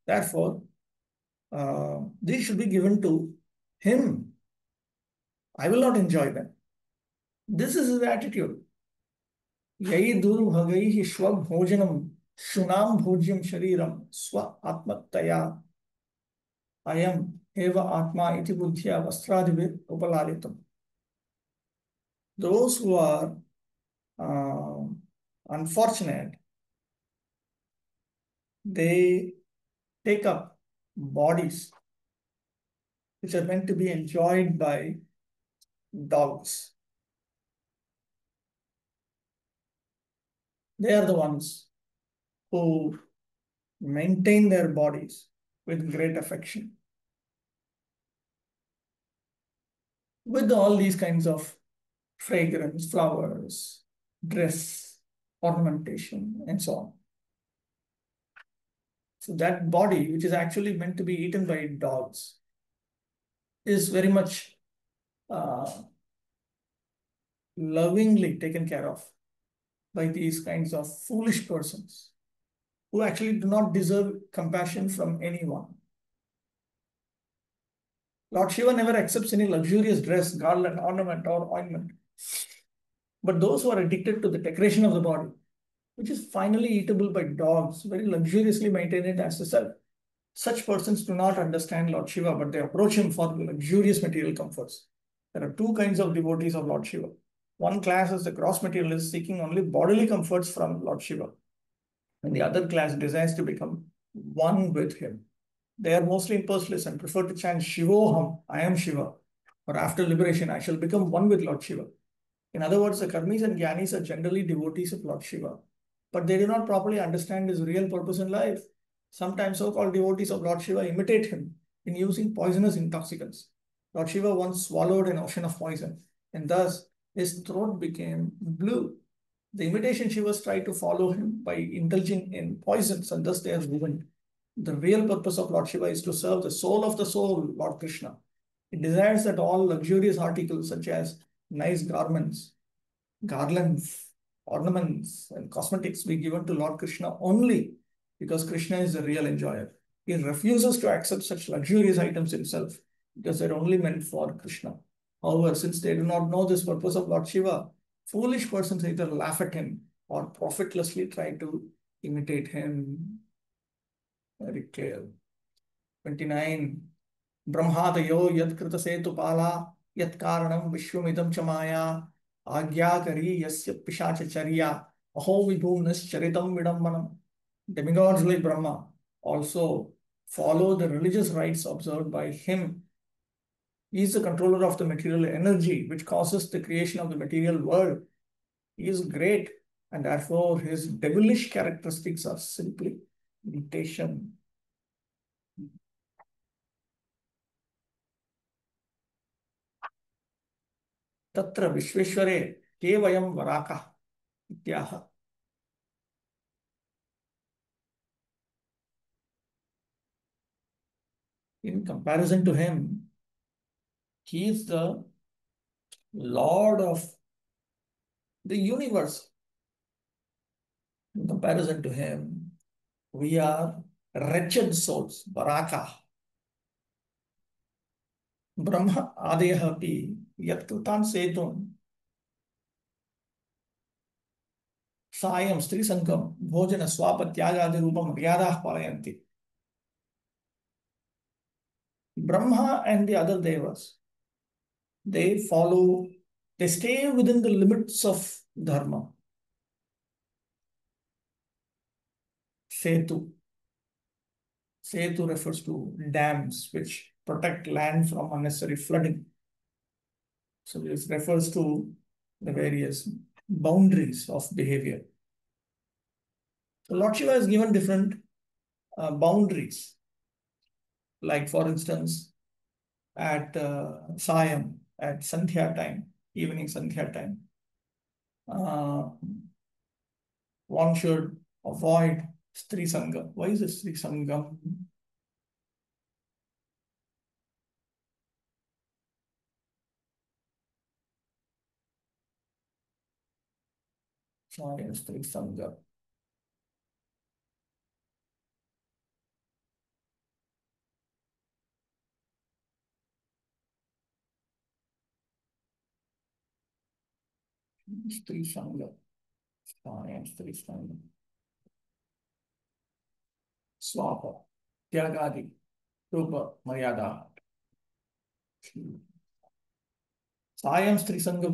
Therefore, these should be given to him. I will not enjoy them. This is his attitude. Yai duru bhagaihi shwa bhojanam shunam bhojyam shariram swa atmattaya ayam eva atma iti buddhya vastradivir upalalitam. Those who are unfortunate, they take up bodies which are meant to be enjoyed by dogs. They are the ones who maintain their bodies with great affection, with all these kinds of fragrance, flowers, dress, ornamentation, and so on. So that body, which is actually meant to be eaten by dogs, is very much lovingly taken care of by these kinds of foolish persons who actually do not deserve compassion from anyone. Lord Shiva never accepts any luxurious dress, garland, ornament, or ointment. But those who are addicted to the decoration of the body, which is finally eatable by dogs, very luxuriously maintain it as a self. Such persons do not understand Lord Shiva, but they approach him for luxurious material comforts. There are two kinds of devotees of Lord Shiva. One class is the gross materialist, seeking only bodily comforts from Lord Shiva. And the other class desires to become one with him. They are mostly impulseless and prefer to chant Shivoham, I am Shiva, or after liberation, I shall become one with Lord Shiva. In other words, the karmis and jnanis are generally devotees of Lord Shiva, but they do not properly understand his real purpose in life. Sometimes so-called devotees of Lord Shiva imitate him in using poisonous intoxicants. Lord Shiva once swallowed an ocean of poison, and thus his throat became blue. The imitation Shivas try to follow him by indulging in poisons, and thus they are ruined. The real purpose of Lord Shiva is to serve the soul of the soul, Lord Krishna. It desires that all luxurious articles such as nice garments, garlands, ornaments, and cosmetics be given to Lord Krishna only because Krishna is the real enjoyer. He refuses to accept such luxurious items himself because they're only meant for Krishna. However, since they do not know this purpose of Lord Shiva, foolish persons either laugh at him or profitlessly try to imitate him. Very clear. 29. Brahmadayo yat krita setu pala yat karanam vishwamidam chamaya agyakari yasya pishachacharya aho vibhunas charitam vidambanam. Demigods like Brahma also follow the religious rites observed by him. He is the controller of the material energy which causes the creation of the material world. He is great, and therefore his devilish characteristics are simply imitation. Tatra Vishweshware Kevayam Varaka Ityaha. In comparison to him, he is the Lord of the universe. In comparison to him, we are wretched souls, Varaka. Brahma Adehapi Yatkrutan Setum Sayam Stri Sankam Bhojana Swapatyagadi Rupam Ryadah Palayanti. Brahma and the other devas, they stay within the limits of dharma. Setu. Setu refers to dams which protect land from unnecessary flooding. So this refers to the various boundaries of behavior. So Lord Shiva has given different boundaries. Like for instance, at Sayam, at Sandhya time, evening Sandhya time, one should avoid Stri Sangam. Why is it Stri Sangam? Sorry, Stri Sangam. Stri Sangam. Sorry, Stri Sangam. Swapa, Tyagadi, Rupa, Maryada. Sayam Stri Sangha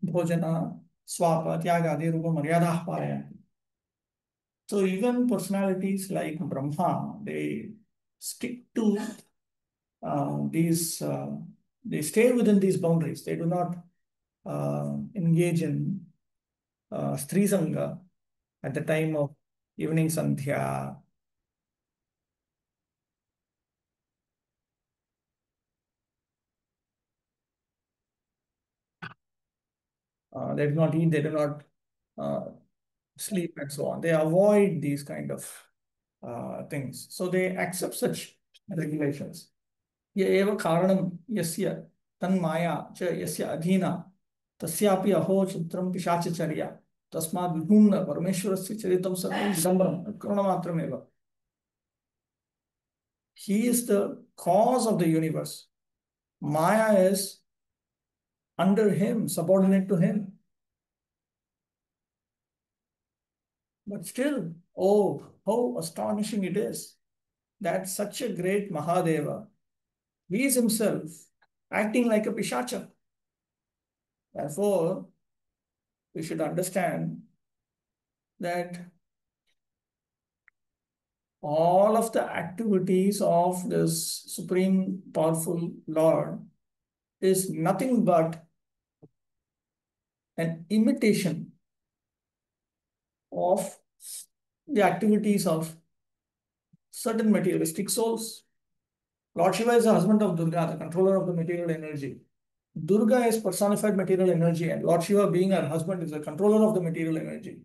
Bhojana, Swapa, Tyagadi, Rupa, Maryada Paraya. So even personalities like Brahma, they stick to they stay within these boundaries. They do not engage in Stri Sangha at the time of evening Sandhya. They do not eat, they do not sleep, and so on. They avoid these kind of things. So they accept such regulations. Ye eva karanam yasya tan maya cha yasya adhina tasyapi aho chitram pishachacharya tasmad vibhumna parameshwarasya charitam sarvam vidambaram karunamatrameva. He is the cause of the universe. Maya is under him, subordinate to him. But still, oh, how astonishing it is that such a great Mahadeva, he is himself acting like a Pishacha. Therefore, we should understand that all of the activities of this Supreme Powerful Lord is nothing but an imitation of the activities of certain materialistic souls. Lord Shiva is the husband of Durga, the controller of the material energy. Durga is personified material energy, and Lord Shiva, being her husband, is the controller of the material energy.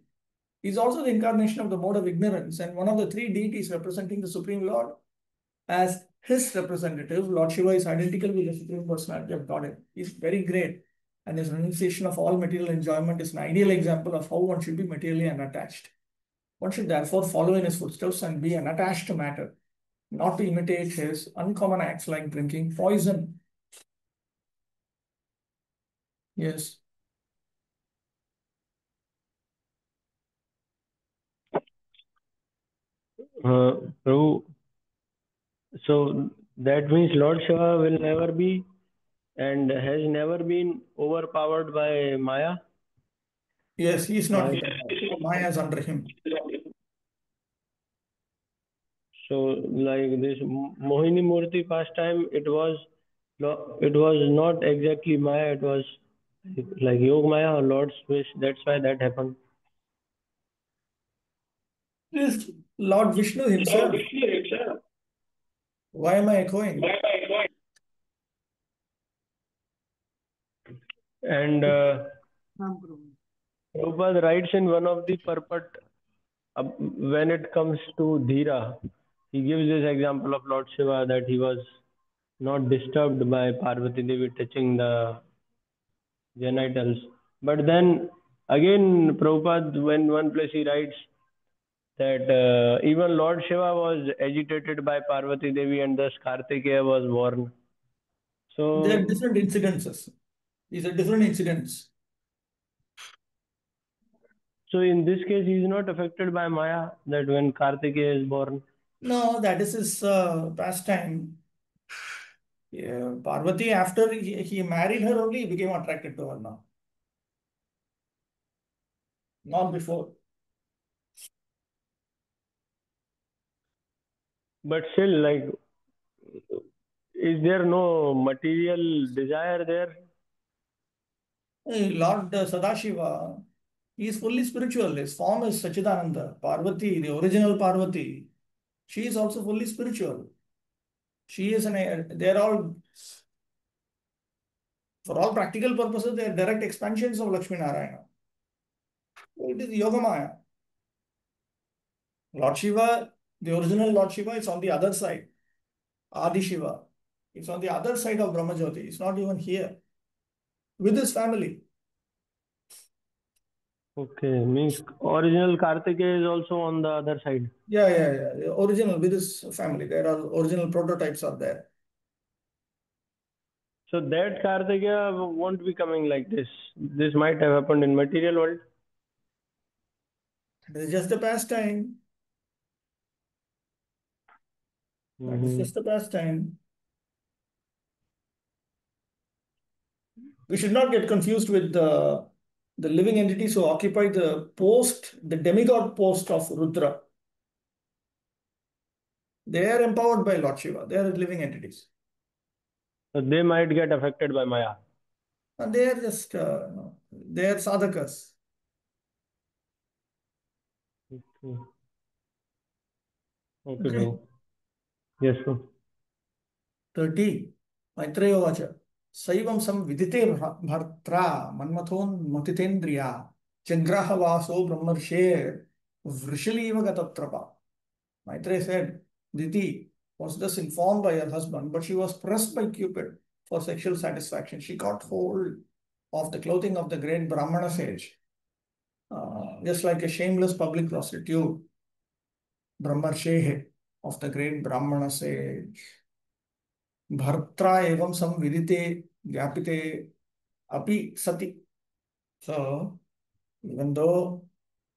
He is also the incarnation of the mode of ignorance, and one of the three deities representing the Supreme Lord. As his representative, Lord Shiva is identical with the Supreme Personality of Godhead. He is very great, and his renunciation of all material enjoyment is an ideal example of how one should be materially unattached. One should therefore follow in his footsteps and be unattached to matter, not to imitate his uncommon acts like drinking poison. Yes. Prabhu, so that means Lord Shiva will never be and has never been overpowered by Maya? Yes, he is not Like, here. Maya is under him. so like this Mohini Murti pastime, it was not exactly Maya, it was like Yog Maya or Lord's wish. That's why that happened. It is Lord Vishnu himself. Why am I echoing? And Prabhupada writes in one of the purport, when it comes to Dhira, he gives this example of Lord Shiva that he was not disturbed by Parvati Devi touching the genitals. But then again, Prabhupada, when one place he writes that even Lord Shiva was agitated by Parvati Devi and thus Kartikeya was born. There are So, different incidences. These are different incidents. so in this case, he is not affected by Maya, that when Kartikeya is born. No, that is his pastime. Yeah, Parvati, after he married her only, he became attracted to her now. Not before. But still, like, is there no material desire there? Hey, Lord Sadashiva, he is fully spiritual. His form is Sachidananda. Parvati, the original Parvati, she is also fully spiritual. She is they're all, for all practical purposes, they are direct expansions of Lakshmi Narayana. It is Yogamaya. Lord Shiva, the original Lord Shiva is on the other side. Adi Shiva. It's on the other side of Brahmajyoti. It's not even here. With his family. Okay, means original Kartikeya is also on the other side. Yeah. The original with his family. There are original prototypes are there. So that Kartikeya won't be coming like this. This might have happened in material world. It is just a pastime. That is just a pastime. We should not get confused with the living entities who occupy the demigod post of Rudra. They are empowered by Lord Shiva. They are living entities. So they might get affected by Maya. And they are just, they are sadhakas. Okay. Okay, Okay. bro. Yes, sir. 30. Maitreya Vacha. Saivam sam vidite bhartra manmathon matitendriya changraha vaso brahmarsher vrishaliva gatatrapa. Maitreya said, Diti was thus informed by her husband, but she was pressed by Cupid for sexual satisfaction. She caught hold of the clothing of the great Brahmana sage, just like a shameless public prostitute, Brahmarshehe of the great Brahmana sage. Bhartra evam samvidite vyapite api sati. So, even though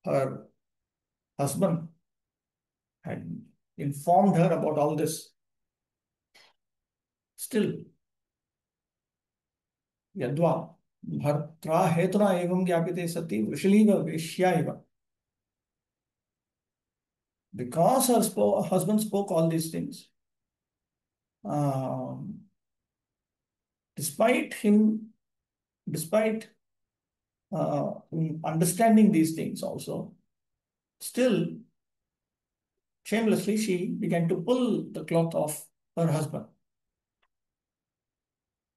her husband had informed her about all this, still, yadva bhartra hetuna evam vyapite sati vrishaliva veshyaiva. Because her husband spoke all these things, um, despite him, despite understanding these things also, still shamelessly she began to pull the cloth off her husband.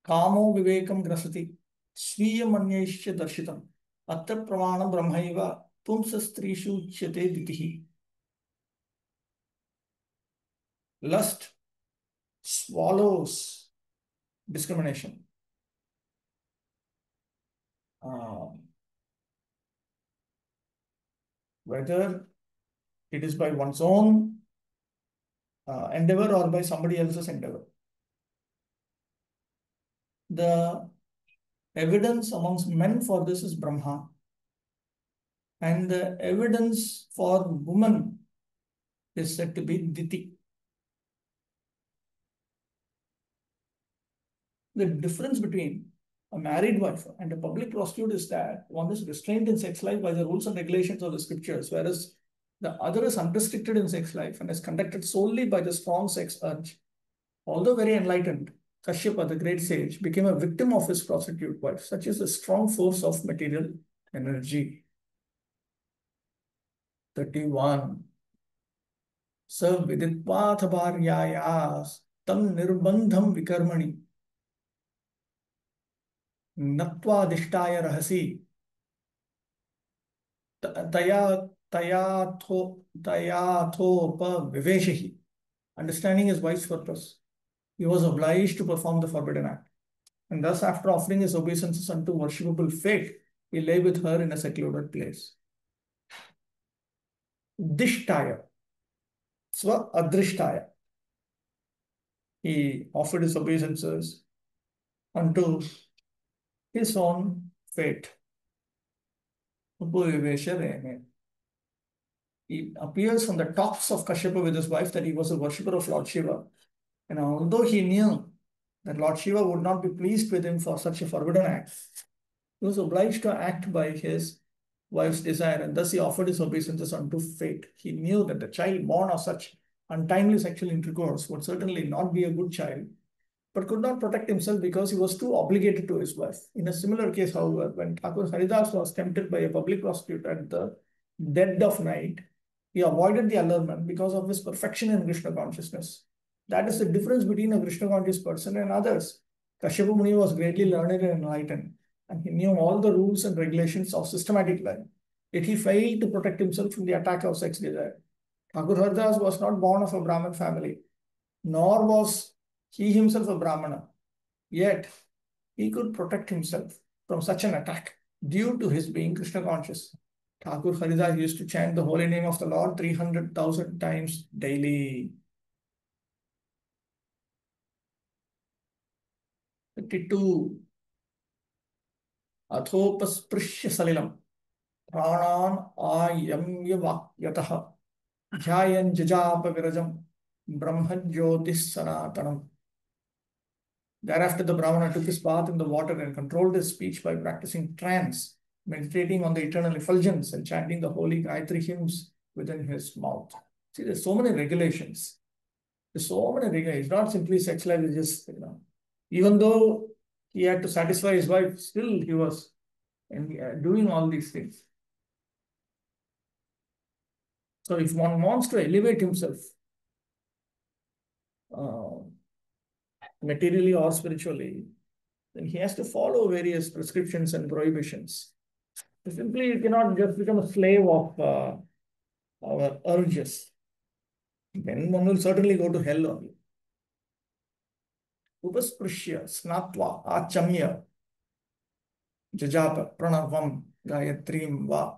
Kamo vivekam grasati swiyamanyesya darshitam atta pramana brahmaiva pumsa strishu uchyate ditihi. Lust swallows discrimination. Whether it is by one's own endeavor or by somebody else's endeavor. The evidence amongst men for this is Brahma, and the evidence for woman is said to be Diti. The difference between a married wife and a public prostitute is that one is restrained in sex life by the rules and regulations of the scriptures, whereas the other is unrestricted in sex life and is conducted solely by the strong sex urge. Although very enlightened, Kashyapa, the great sage, became a victim of his prostitute wife. Such is the strong force of material energy. 31. Sa viditvath bharyayas tam nirbandham vikarmani nattvadishtaya rahasi tayathopa viveshahi. Understanding his wife's purpose, he was obliged to perform the forbidden act. And thus, after offering his obeisances unto worshipable fate, he lay with her in a secluded place. Dishtaya, swa adrishtaya. He offered his obeisances unto his own fate. He appears from the talks of Kashyapa with his wife that he was a worshipper of Lord Shiva. And although he knew that Lord Shiva would not be pleased with him for such a forbidden act, he was obliged to act by his wife's desire, and thus he offered his obeisances unto fate. He knew that the child born of such untimely sexual intercourse would certainly not be a good child, but could not protect himself because he was too obligated to his wife. In a similar case, however, when Thakur Haridas was tempted by a public prostitute at the dead of night, he avoided the allurement because of his perfection in Krishna consciousness. That is the difference between a Krishna conscious person and others. Kashyapa Muni was greatly learned and enlightened, and he knew all the rules and regulations of systematic life. Yet he failed to protect himself from the attack of sex desire. Thakur Haridas was not born of a Brahmin family, nor was he himself a Brahmana. Yet he could protect himself from such an attack due to his being Krishna conscious. Thakur Haridas used to chant the holy name of the Lord 300,000 times daily. 52. Athopasprisya salilam pranan ayamya vakyatah dhyayan jajapa virajam brahmajyotis sanatanam. Thereafter, the Brahmana took his bath in the water and controlled his speech by practicing trance, meditating on the eternal effulgence and chanting the holy Gayatri hymns within his mouth. See, there's so many regulations. There's so many regulations. It's not simply sex life, it's just, even though he had to satisfy his wife, still he was doing all these things. So if one wants to elevate himself, materially or spiritually, then he has to follow various prescriptions and prohibitions. Simply, you cannot just become a slave of our urges. Then one will certainly go to hell only. Upasprishya, snatva, achamya, jajapa, pranavam, gayatrim va.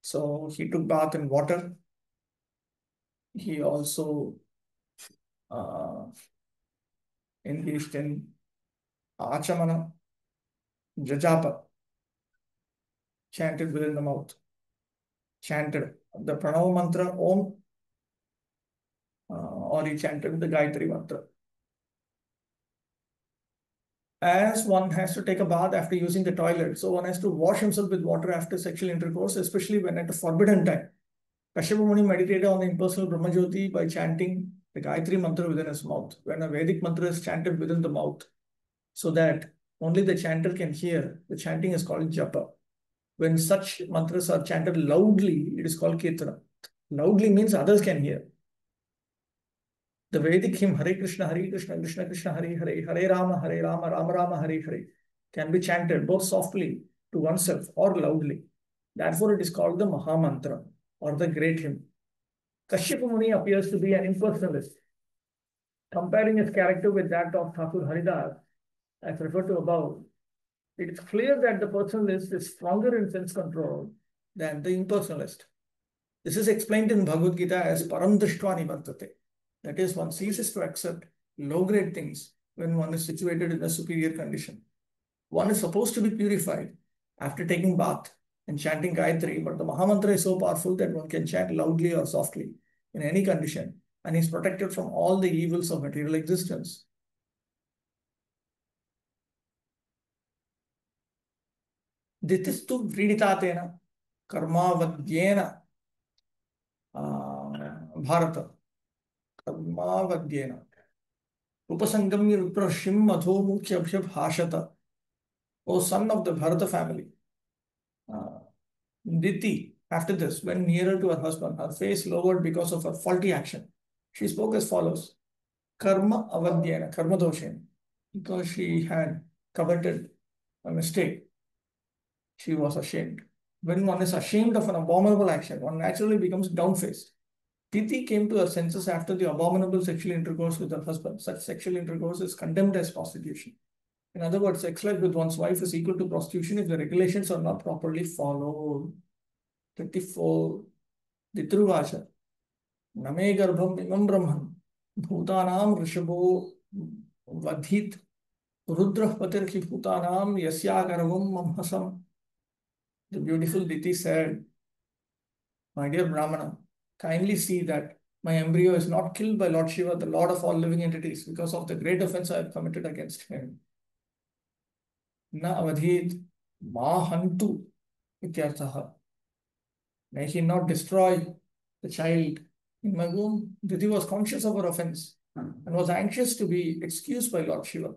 So he took bath in water. He also engaged in achamana, jajapa, chanted within the mouth, chanted the pranava mantra om, or he chanted the Gayatri mantra. As one has to take a bath after using the toilet, so one has to wash himself with water after sexual intercourse, especially when at a forbidden time. Kashyapa Muni meditated on the impersonal Brahmajyoti by chanting the Gayatri mantra within his mouth. When a Vedic mantra is chanted within the mouth, so that only the chanter can hear, the chanting is called japa. When such mantras are chanted loudly, it is called kirtana. Loudly means others can hear. The Vedic hymn Hare Krishna, Krishna Krishna, Hare Hare, Hare Rama, Rama Rama, Hare Hare can be chanted both softly to oneself or loudly. Therefore, it is called the Maha Mantra or the great hymn. Kashyapa Muni appears to be an impersonalist. Comparing his character with that of Thakur Haridas, as referred to above, it is clear that the personalist is stronger in sense control than the impersonalist. This is explained in Bhagavad Gita as param drishtva nivartate. That is, one ceases to accept low-grade things when one is situated in a superior condition. One is supposed to be purified after taking bath and chanting Gayatri, but the Mahamantra is so powerful that one can chant loudly or softly in any condition and is protected from all the evils of material existence. Ditistu vriditatena karmavadyena bharata karmavadyena upasangamya viprashim madhomukhyabhyab hashata. O son of the Bharata family, Diti, after this, went nearer to her husband, her face lowered because of her faulty action. She spoke as follows: Karma avadyena, karma doshena, because she had committed a mistake. She was ashamed. When one is ashamed of an abominable action, one naturally becomes downfaced. Diti came to her senses after the abominable sexual intercourse with her husband. Such sexual intercourse is condemned as prostitution. In other words, sex life with one's wife is equal to prostitution if the regulations are not properly followed. 34. Ditruvacha. Name garbham imam brahman. Bhutanam rishabho vadhit. Rudra patirki bhutanam yasya garbham mamhasam. The beautiful Diti said, my dear Brahmana, kindly see that my embryo is not killed by Lord Shiva, the Lord of all living entities, because of the great offense I have committed against him. Na avadhit ma hantu ityarthaha. May he not destroy the child in my womb. Diti was conscious of her offense and was anxious to be excused by Lord Shiva.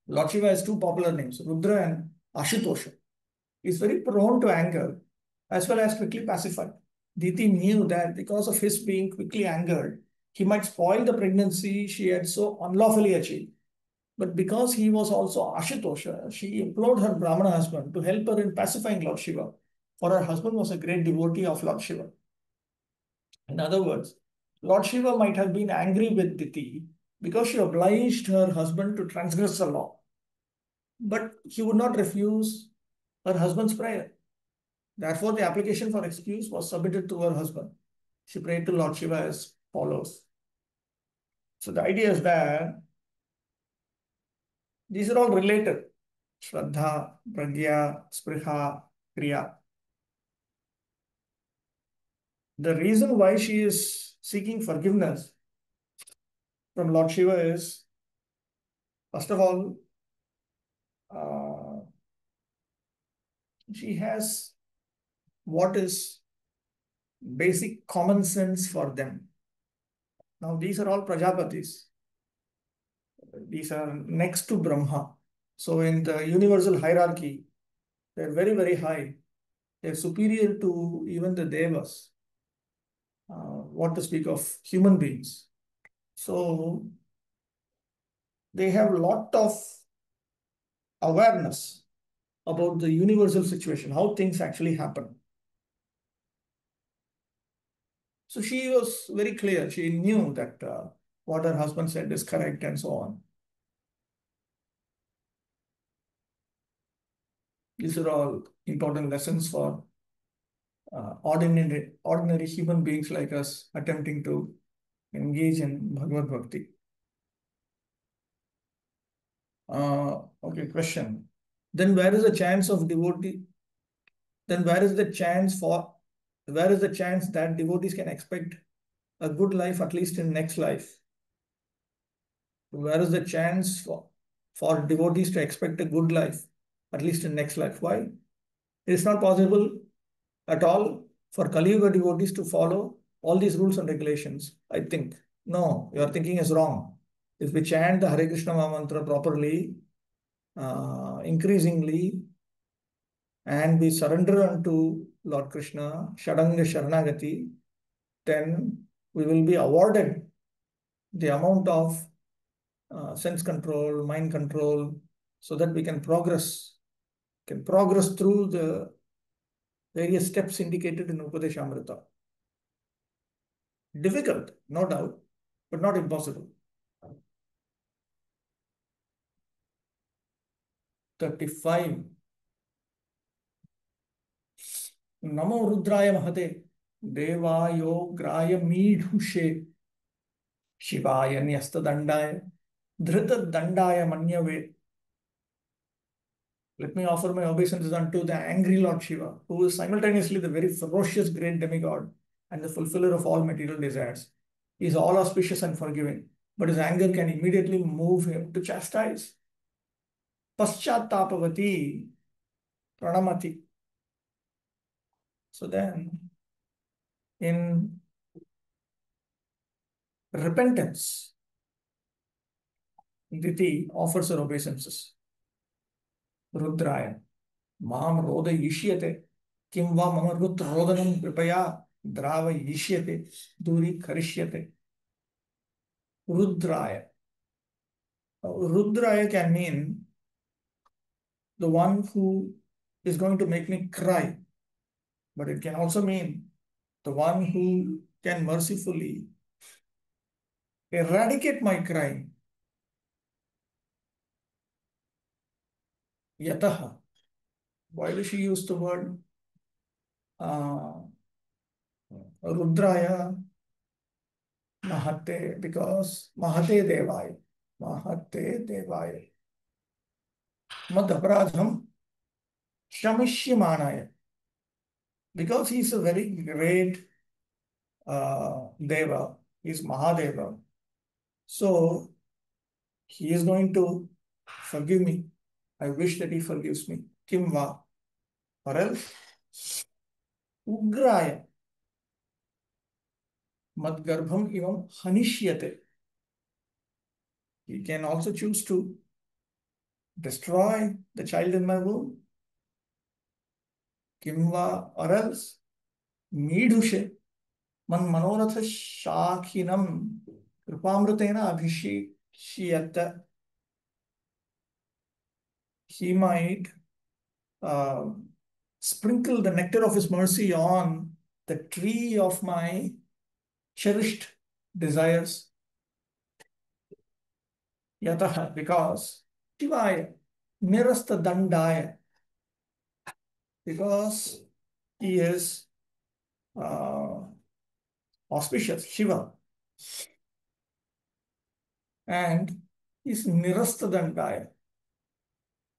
Lord Shiva has two popular names, Rudra and Ashutosha. He is very prone to anger as well as quickly pacified. Diti knew that because of his being quickly angered, he might spoil the pregnancy she had so unlawfully achieved. But because he was also Ashutosha, she implored her Brahmana husband to help her in pacifying Lord Shiva, for her husband was a great devotee of Lord Shiva. In other words, Lord Shiva might have been angry with Diti because she obliged her husband to transgress the law. But he would not refuse her husband's prayer. Therefore, the application for excuse was submitted to her husband. She prayed to Lord Shiva as follows. So the idea is that these are all related. Shraddha, Pragya, Spriha, Kriya. The reason why she is seeking forgiveness from Lord Shiva is, first of all, she has what is basic common sense for them. Now, these are all Prajapatis. These are next to Brahma. So, in the universal hierarchy, they're very, very high. They're superior to even the Devas. What to speak of human beings. So, they have a lot of awareness about the universal situation, how things actually happen. So she was very clear. She knew that what her husband said is correct and so on. These are all important lessons for ordinary human beings like us attempting to engage in Bhagavad Bhakti. Okay, question. Then where is the chance of devotee? Then where is the chance that devotees can expect a good life, at least in next life? Where is the chance for devotees to expect a good life, at least in next life? Why? It is not possible at all for Kali Yuga devotees to follow all these rules and regulations, I think. No, your thinking is wrong. If we chant the Hare Krishna mantra properly, increasingly, and we surrender unto Lord Krishna, Shadanga Sharanagati, then we will be awarded the amount of sense control, mind control, so that we can progress through the various steps indicated in Upadeshamrita. Difficult, no doubt, but not impossible. 35. नमो रुद्राय महते देवायोग्राय मीढुषे शिवाय न्यस्तदण्डाय धृतदण्डाय मन्यवे. Let me offer my obeisances unto the angry Lord Shiva, who is simultaneously the very ferocious great demigod and the fulfiller of all material desires. He is all auspicious and forgiving, but his anger can immediately move him to chastise. Paschatapavati pranamati. So then, in repentance, Diti offers her obeisances. Rudraya, mam roda yishyate, kim va mama rodanam kripaya drava yishyate, duri karishyate. Rudraya. Rudraya can mean the one who is going to make me cry, but it can also mean the one who can mercifully eradicate my crying. Yataha. Why does she use the word Rudraya Mahate? Because Mahate Devaya. Mahate Devaya. Mad aparadham Shamishyamanaya. Because he is a very great Deva, he is Mahadeva. So he is going to forgive me. I wish that he forgives me. Kimva. Or else Ugraya. Madgarbham ivam hanishyate. He can also choose to destroy the child in my womb. Kimva. Or else Midhushe. Man manoratha shakhinam kripamrutena abhishishyata. He might sprinkle the nectar of his mercy on the tree of my cherished desires. Yataha, because Shivaya, Nirasta Dandaya, because he is auspicious, Shiva, and is Nirasta Dandaya,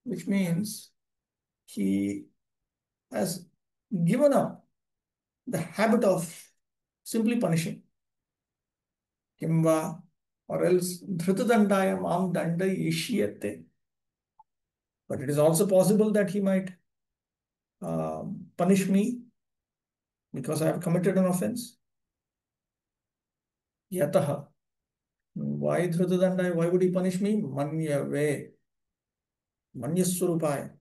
which means he has given up the habit of simply punishing. Kimva, or else Dhritadandaya Mam Danda Ishyate. But it is also possible that he might punish me because I have committed an offense. Yataha. Why Dhritadandaya? Why would he punish me? Manyave. Manyaswarupaya.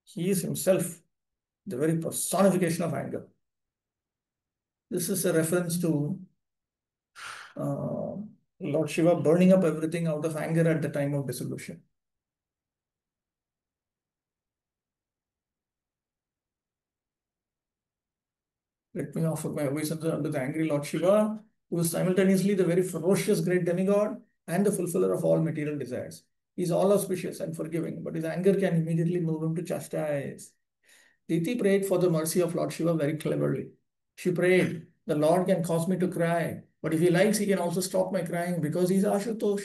He is himself the very personification of anger. This is a reference to Lord Shiva burning up everything out of anger at the time of dissolution. Let me offer my obeisance unto the angry Lord Shiva, who is simultaneously the very ferocious great demigod and the fulfiller of all material desires. He is all auspicious and forgiving, but his anger can immediately move him to chastise. Diti prayed for the mercy of Lord Shiva very cleverly. She prayed, the Lord can cause me to cry, but if he likes, he can also stop my crying because he is Ashutosh.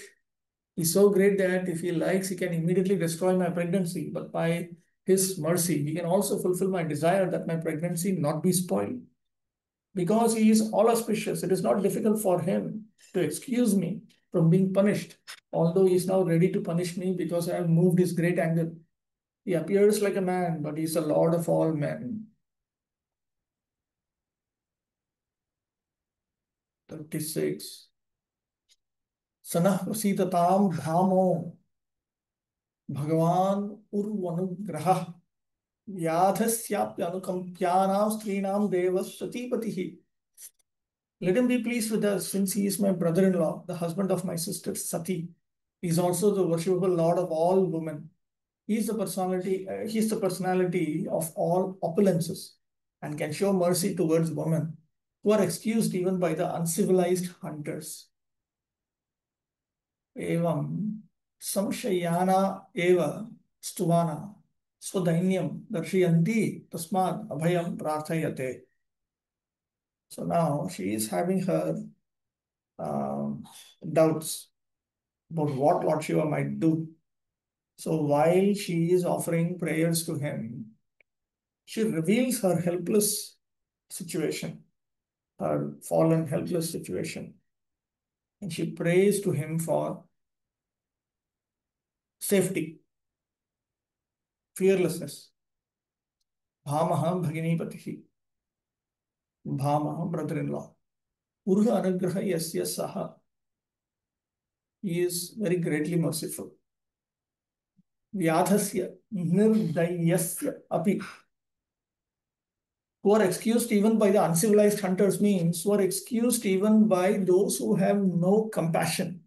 He's so great that if he likes, he can immediately destroy my pregnancy, but by his mercy, he can also fulfill my desire that my pregnancy not be spoiled. Because he is all auspicious, it is not difficult for him to excuse me from being punished, although he is now ready to punish me because I have moved his great anger. He appears like a man, but he is the Lord of all men. 36. Sanah prasitatam dhamo Bhagavan urvanugraha Yadhasyapyanukampyanam strinam devas satipatihi. Let him be pleased with us, since he is my brother-in-law, the husband of my sister Sati. He is also the worshipable Lord of all women. He is the personality of all opulences and can show mercy towards women who are excused even by the uncivilized hunters. Evam samshayana eva stuvana swadainyam darshayanti tasmad abhayam prarthayate. So now she is having her doubts about what Lord Shiva might do. So while she is offering prayers to him, she reveals her helpless situation, her fallen, helpless situation. And she prays to him for safety, fearlessness. Bhamaha bhaginipatihi, Bhamaha brother-in-law. Purha anugraha yasya saha. He is very greatly merciful. Vyadhasya nirdayasya api. Who are excused even by the uncivilized hunters means who are excused even by those who have no compassion.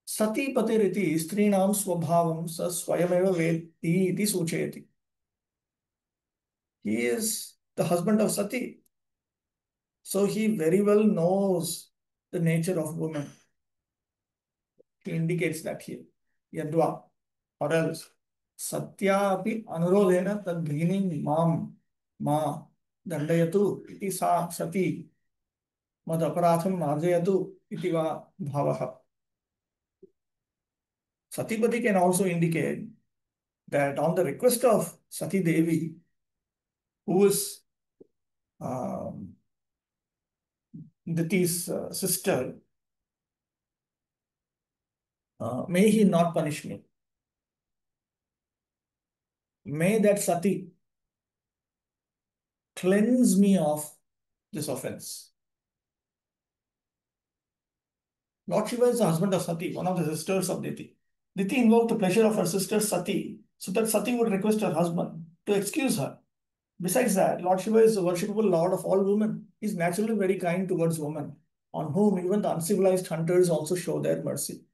Sati patiriti strinam swabhavam sa swayameva veti iti suchayati. He is the husband of Sati. So he very well knows the nature of women. He indicates that here. Yadva, or else. Satya api anurodhena tad bhinim mam ma dandayatu iti sa Sati mad aparatham marjayatu iti va bhavaha. Satipati can also indicate that on the request of Sati Devi, who is Diti's sister, may he not punish me. May that Sati cleanse me of this offense. Lord Shiva is the husband of Sati, one of the sisters of Diti. Diti invoked the pleasure of her sister Sati so that Sati would request her husband to excuse her. Besides that, Lord Shiva is the worshipable Lord of all women. He is naturally very kind towards women, on whom even the uncivilized hunters also show their mercy.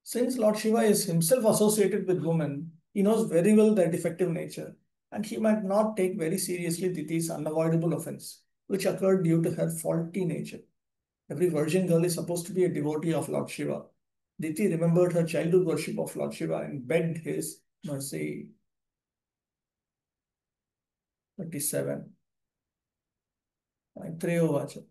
Since Lord Shiva is himself associated with women, he knows very well their defective nature, and he might not take very seriously Diti's unavoidable offense, which occurred due to her faulty nature. Every virgin girl is supposed to be a devotee of Lord Shiva. Diti remembered her childhood worship of Lord Shiva and begged his mercy. 27. Maitreya Vacha.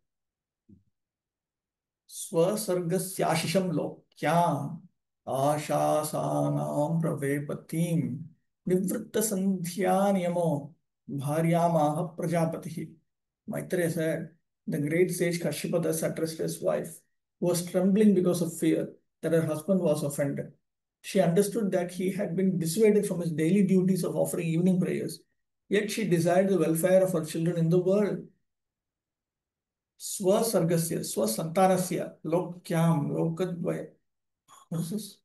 Swasargasyashisham lokyam आशासानां प्रवेपतिं निवृत्त संध्यानियमो भार्यामाह प्रजापतिः. Maitreya said, the great sage Kashyapa thus addressed his wife, who was trembling because of fear that her husband was offended. She understood that he had been dissuaded from his daily duties of offering evening prayers, yet she desired the welfare of her children in the world. Swasargasya, swasantanasya, lokyam, lokadvaya. What is this?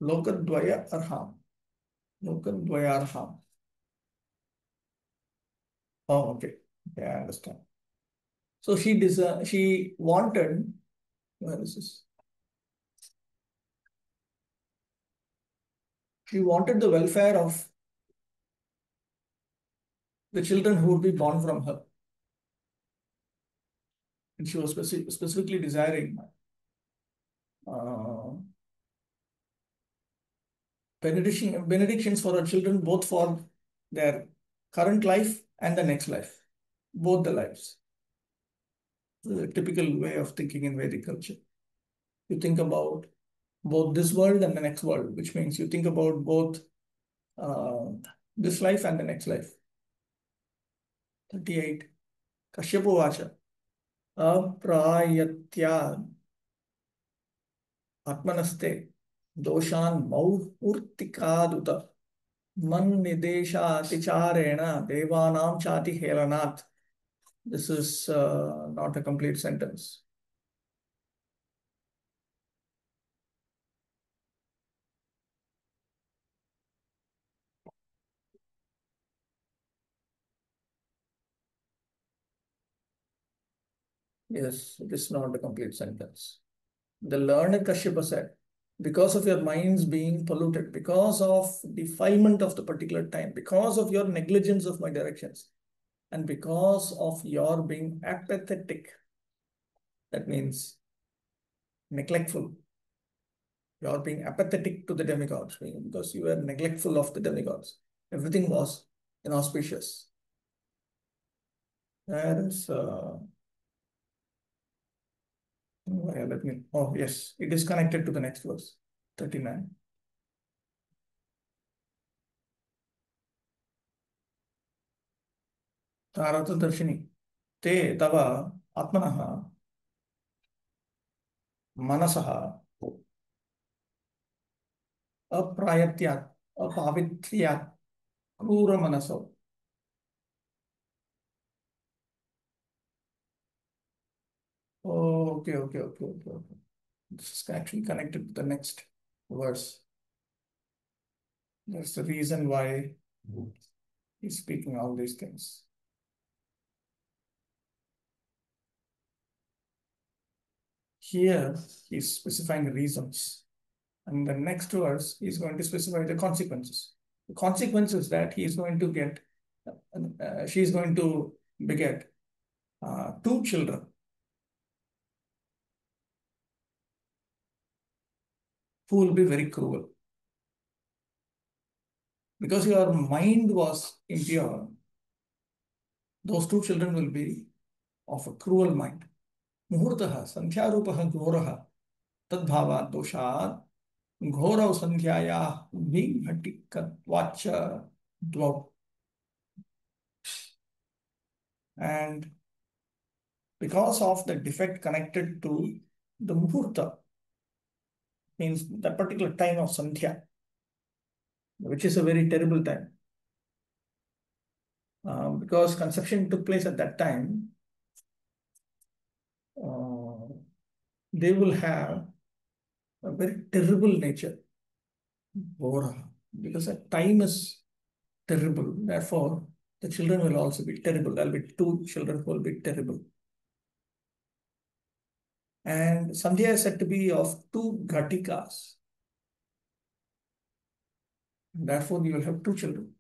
Lokadvaya arham. Lokadvaya arham. Oh, okay. Yeah, I understand. So she wanted, where is this? She wanted the welfare of the children who would be born from her. And she was specifically desiring benedictions for her children, both for their current life and the next life, both the lives. The typical way of thinking in Vedic culture. You think about both this world and the next world, which means you think about both this life and the next life. 38. Kashyapa Vacha. Aprayatya Atmanaste Doshan Maurtikaduta Man Nidesha Ticharena Devanam Chati Helanat. This is not a complete sentence. Yes, it is not a complete sentence. The learned Kashyapa said, because of your minds being polluted, because of defilement of the particular time, because of your negligence of my directions, and because of your being apathetic That means neglectful. You are being apathetic to the demigods because you were neglectful of the demigods. Everything was inauspicious. There is, oh yes, it is connected to the next verse, 39. तारतदर्शिनी ते तव आत्मनः मनसः अप्रायत्यात् अपावित्र्यात् क्रूरमनसो. Oh, okay. This is actually connected to the next verse. That's the reason why he's speaking all these things. Here, he's specifying reasons. And the next verse, he's going to specify the consequences. The consequences that he is going to get, she is going to beget 2 children. Who will be very cruel. Because your mind was impure, those 2 children will be of a cruel mind. Muhurtah santhyarupaha ghoraha tadbhavat doshat घोरौ संध्याया विघटिकत्वाच्च द्वौ. And because of the defect connected to the muhurta, means that particular time of sandhya, which is a very terrible time. Because conception took place at that time, they will have a very terrible nature. Because that time is terrible. Therefore, the children will also be terrible. There will be 2 children who will be terrible. And Sandhya is said to be of 2 ghatikas. Therefore, you will have 2 children.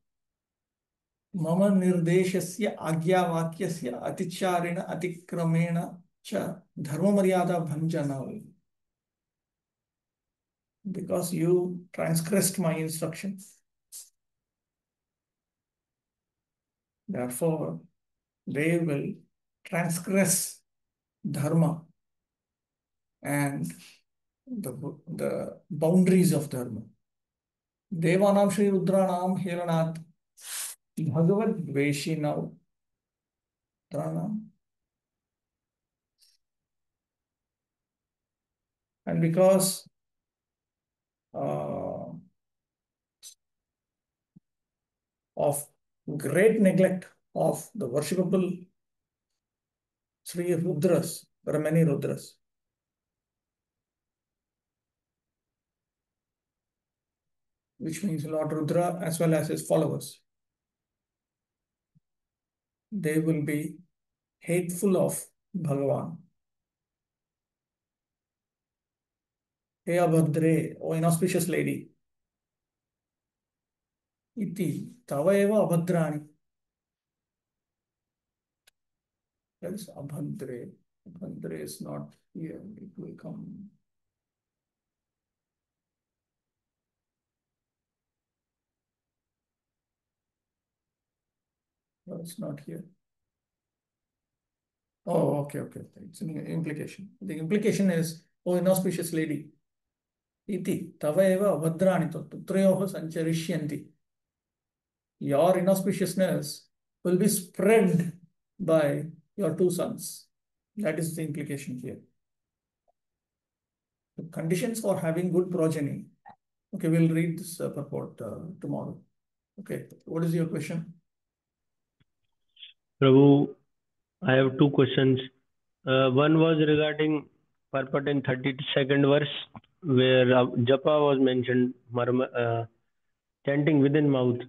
Mama nirdeshasya agyavakyasya aticharena atikramena cha dharma maryada bhanjana. Because you transgressed my instructions. Therefore, they will transgress dharma and the boundaries of dharma. Devanam Shri Rudranam Hiranat Bhagavad Dveshinav Dranam. And because of great neglect of the worshipable Sri Rudras, there are many Rudras. Which means Lord Rudra as well as his followers. They will be hateful of Bhagavan. Hey Abhadre, O inauspicious lady. Iti Tavaeva Abhadrani. That is Abhadre. Abhadre is not here. It will come. No, it's not here. Oh, okay. It's an implication. The implication is, O inauspicious lady. Iti Tavaeva Abhadrani Putrayoho Sancharisyanti. Your inauspiciousness will be spread by your 2 sons. That is the implication here. The conditions for having good progeny. Okay, we'll read this purport tomorrow. Okay, what is your question? Prabhu, I have 2 questions. One was regarding purport in 32nd verse, where japa was mentioned, chanting within mouth.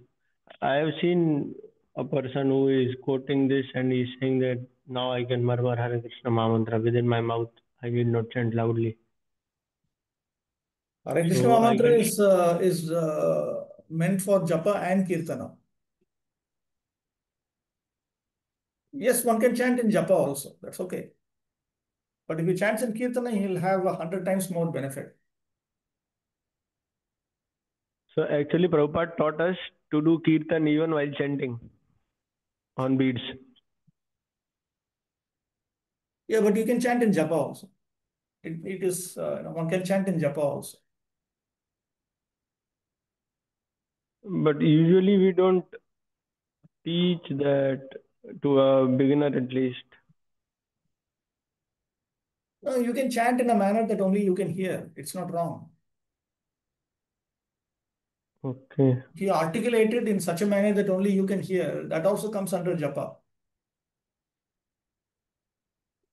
I have seen a person who is quoting this and he's saying that now I can murmur Hare Krishna Mahamantra within my mouth. I need not chant loudly. Hare Krishna Mahamantra is meant for japa and kirtana. Yes, one can chant in japa also. That's okay. But if he chants in Kirtana, he'll have 100 times more benefit. So actually, Prabhupada taught us to do Kirtan even while chanting on beads. Yeah, but you can chant in Japa also. It is, one can chant in Japa also. But usually we don't teach that to a beginner at least. No, you can chant in a manner that only you can hear. It's not wrong. Okay. If you articulate it in such a manner that only you can hear, that also comes under Japa.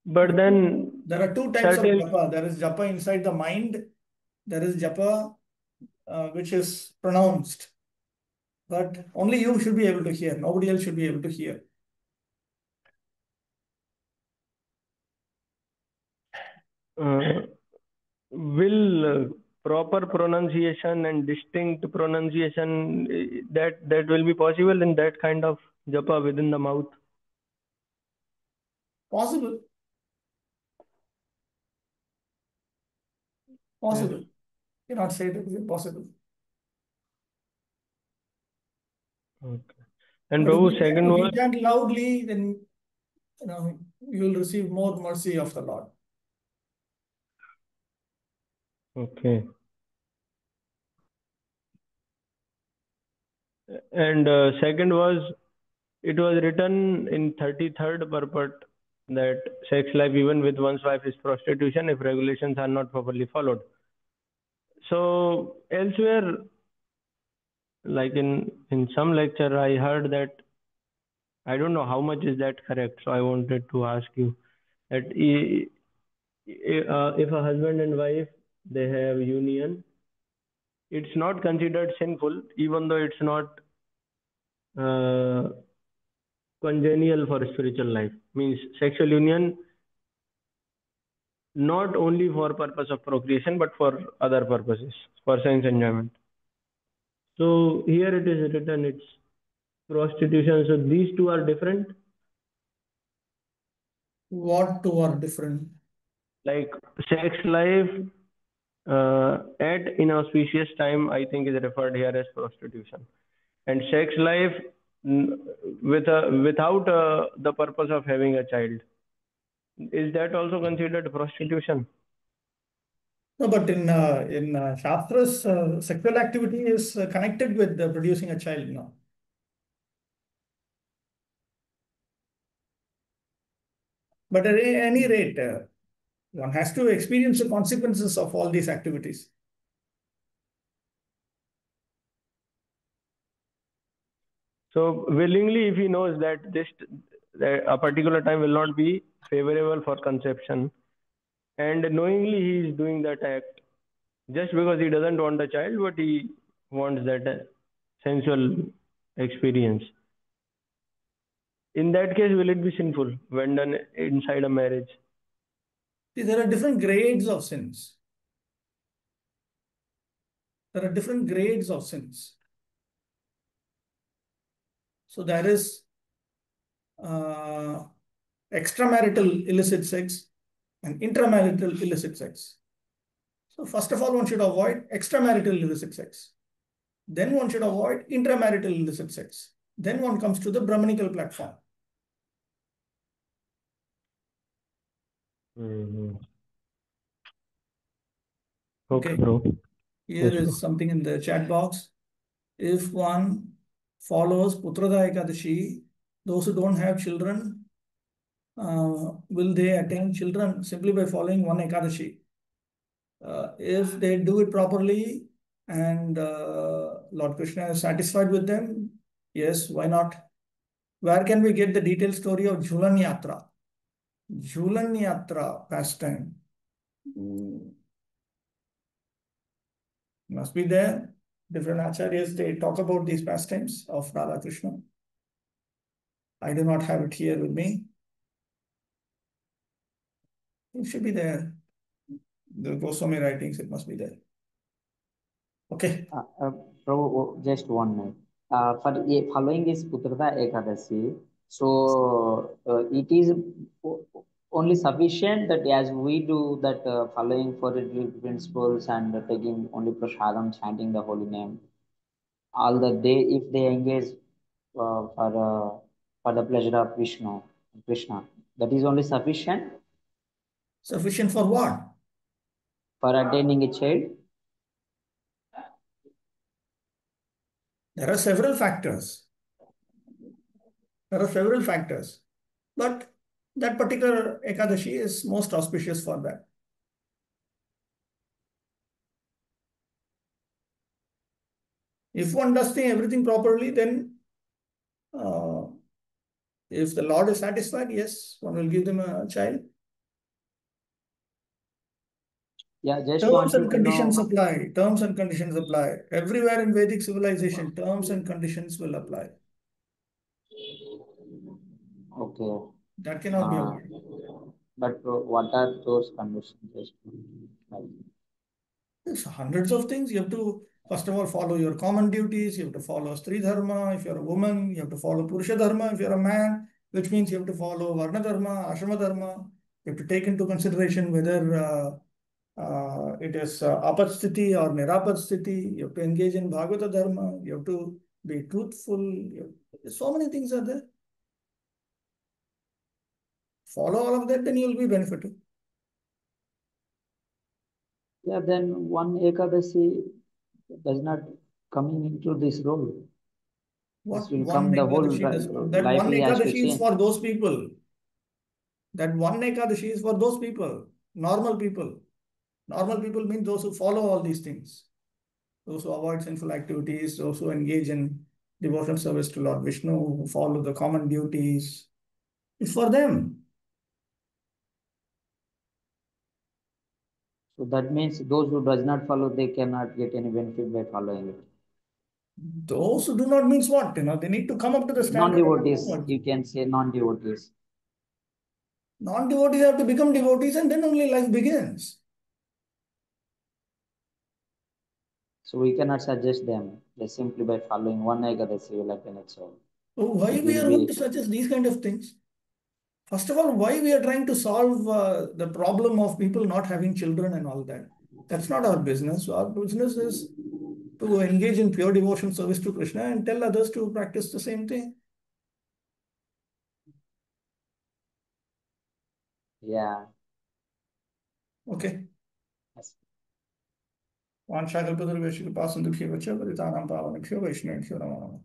But then There are two types of certain Japa. There is Japa inside the mind. There is Japa which is pronounced. But only you should be able to hear. Nobody else should be able to hear. will proper pronunciation and distinct pronunciation that will be possible in that kind of japa within the mouth? Possible. Possible. Yes. You cannot say that it's impossible. Okay. And But Prabhu, if second you was chant loudly, then you will receive more mercy of the Lord. okay. And second was, it was written in 33rd purport that sex life even with one's wife is prostitution if regulations are not properly followed. So elsewhere, like in some lecture, I heard that, I don't know how much is that correct. So I wanted to ask you that if a husband and wife they have union, it's not considered sinful, even though it's not uh, congenial for spiritual life. Means sexual union not only for purpose of procreation but for other purposes, for sense enjoyment. So here it is written it's prostitution. So these two are different. What two are different? Like sex life at inauspicious time, I think is referred here as prostitution, and sex life without the purpose of having a child, is that also considered prostitution? No, but in Shastras, sexual activity is connected with producing a child. No. But at any rate, one has to experience the consequences of all these activities. So willingly, if he knows that that a particular time will not be favorable for conception, and knowingly he is doing that act just because he doesn't want a child, but he wants that sensual experience. In that case, will it be sinful when done inside a marriage? See, there are different grades of sins. There are different grades of sins. So there is extramarital illicit sex and intramarital illicit sex. So first of all, one should avoid extramarital illicit sex. Then one should avoid intramarital illicit sex. Then one comes to the Brahmanical platform. Okay, bro. Here Yes, bro. is something in the chat box. If one follows Putrada Ekadashi, those who don't have children, will they attain children simply by following one Ekadashi? If they do it properly and Lord Krishna is satisfied with them, yes, why not? Where can we get the detailed story of Jhulan Yatra? Jhulan Yatra pastime. Must be there. Different acharyas, they talk about these pastimes of Radha Krishna. I do not have it here with me. It should be there. The Goswami writings, it must be there. Okay. Prabhu, just 1 minute. Following this Putrada Ekadasi, so it is only sufficient that as we do that following for the principles and taking only prasadam, chanting the holy name, all the day if they engage for the pleasure of Vishnu, Krishna, that is only sufficient Sufficient for what? for attaining a child. There are several factors. There are several factors. But that particular Ekadashi is most auspicious for that. If one does everything properly, then if the Lord is satisfied, yes, one will give them a child. Yeah, just Terms wanted and to know. conditions apply. Terms and conditions apply. Everywhere in Vedic civilization, terms and conditions will apply. Okay. That cannot be avoided. But what are those conditions? Just like, There's hundreds of things. You have to, first of all, follow your common duties. You have to follow Stri Dharma. If you're a woman, you have to follow Purusha Dharma. If you're a man, which means you have to follow Varna Dharma, Ashrama Dharma. You have to take into consideration whether it is apat sthiti or nirapat sthiti. You have to engage in Bhagavata Dharma. You have to be truthful. So many things are there. Follow all of that, then you will be benefited. yeah, then one Ekadasi does not coming into this role. What This will one come the whole Ekadashi does not. That one likely has to Ekadashi is change. for those people. That one Ekadashi is for those people, normal people. Normal people mean those who follow all these things. Those who avoid sinful activities, those who engage in devotional service to Lord Vishnu, who follow the common duties. It's for them. So that means those who does not follow, they cannot get any benefit by following it. Those who do not means what? They need to come up to the standard. Non-devotees, you can say non-devotees. Non-devotees have to become devotees and then only life begins. So we cannot suggest them just simply by following one Ekadasi will attain a child. So why we are going to suggest these kind of things? First of all, why we are trying to solve the problem of people not having children and all that? That's not our business. Our business is to engage in pure devotion service to Krishna and tell others to practice the same thing. Yeah. Okay. Yes. Vanshakalpadurveshika pasandukhya vacha varitanam pavanakshya vaishnavakshya namo.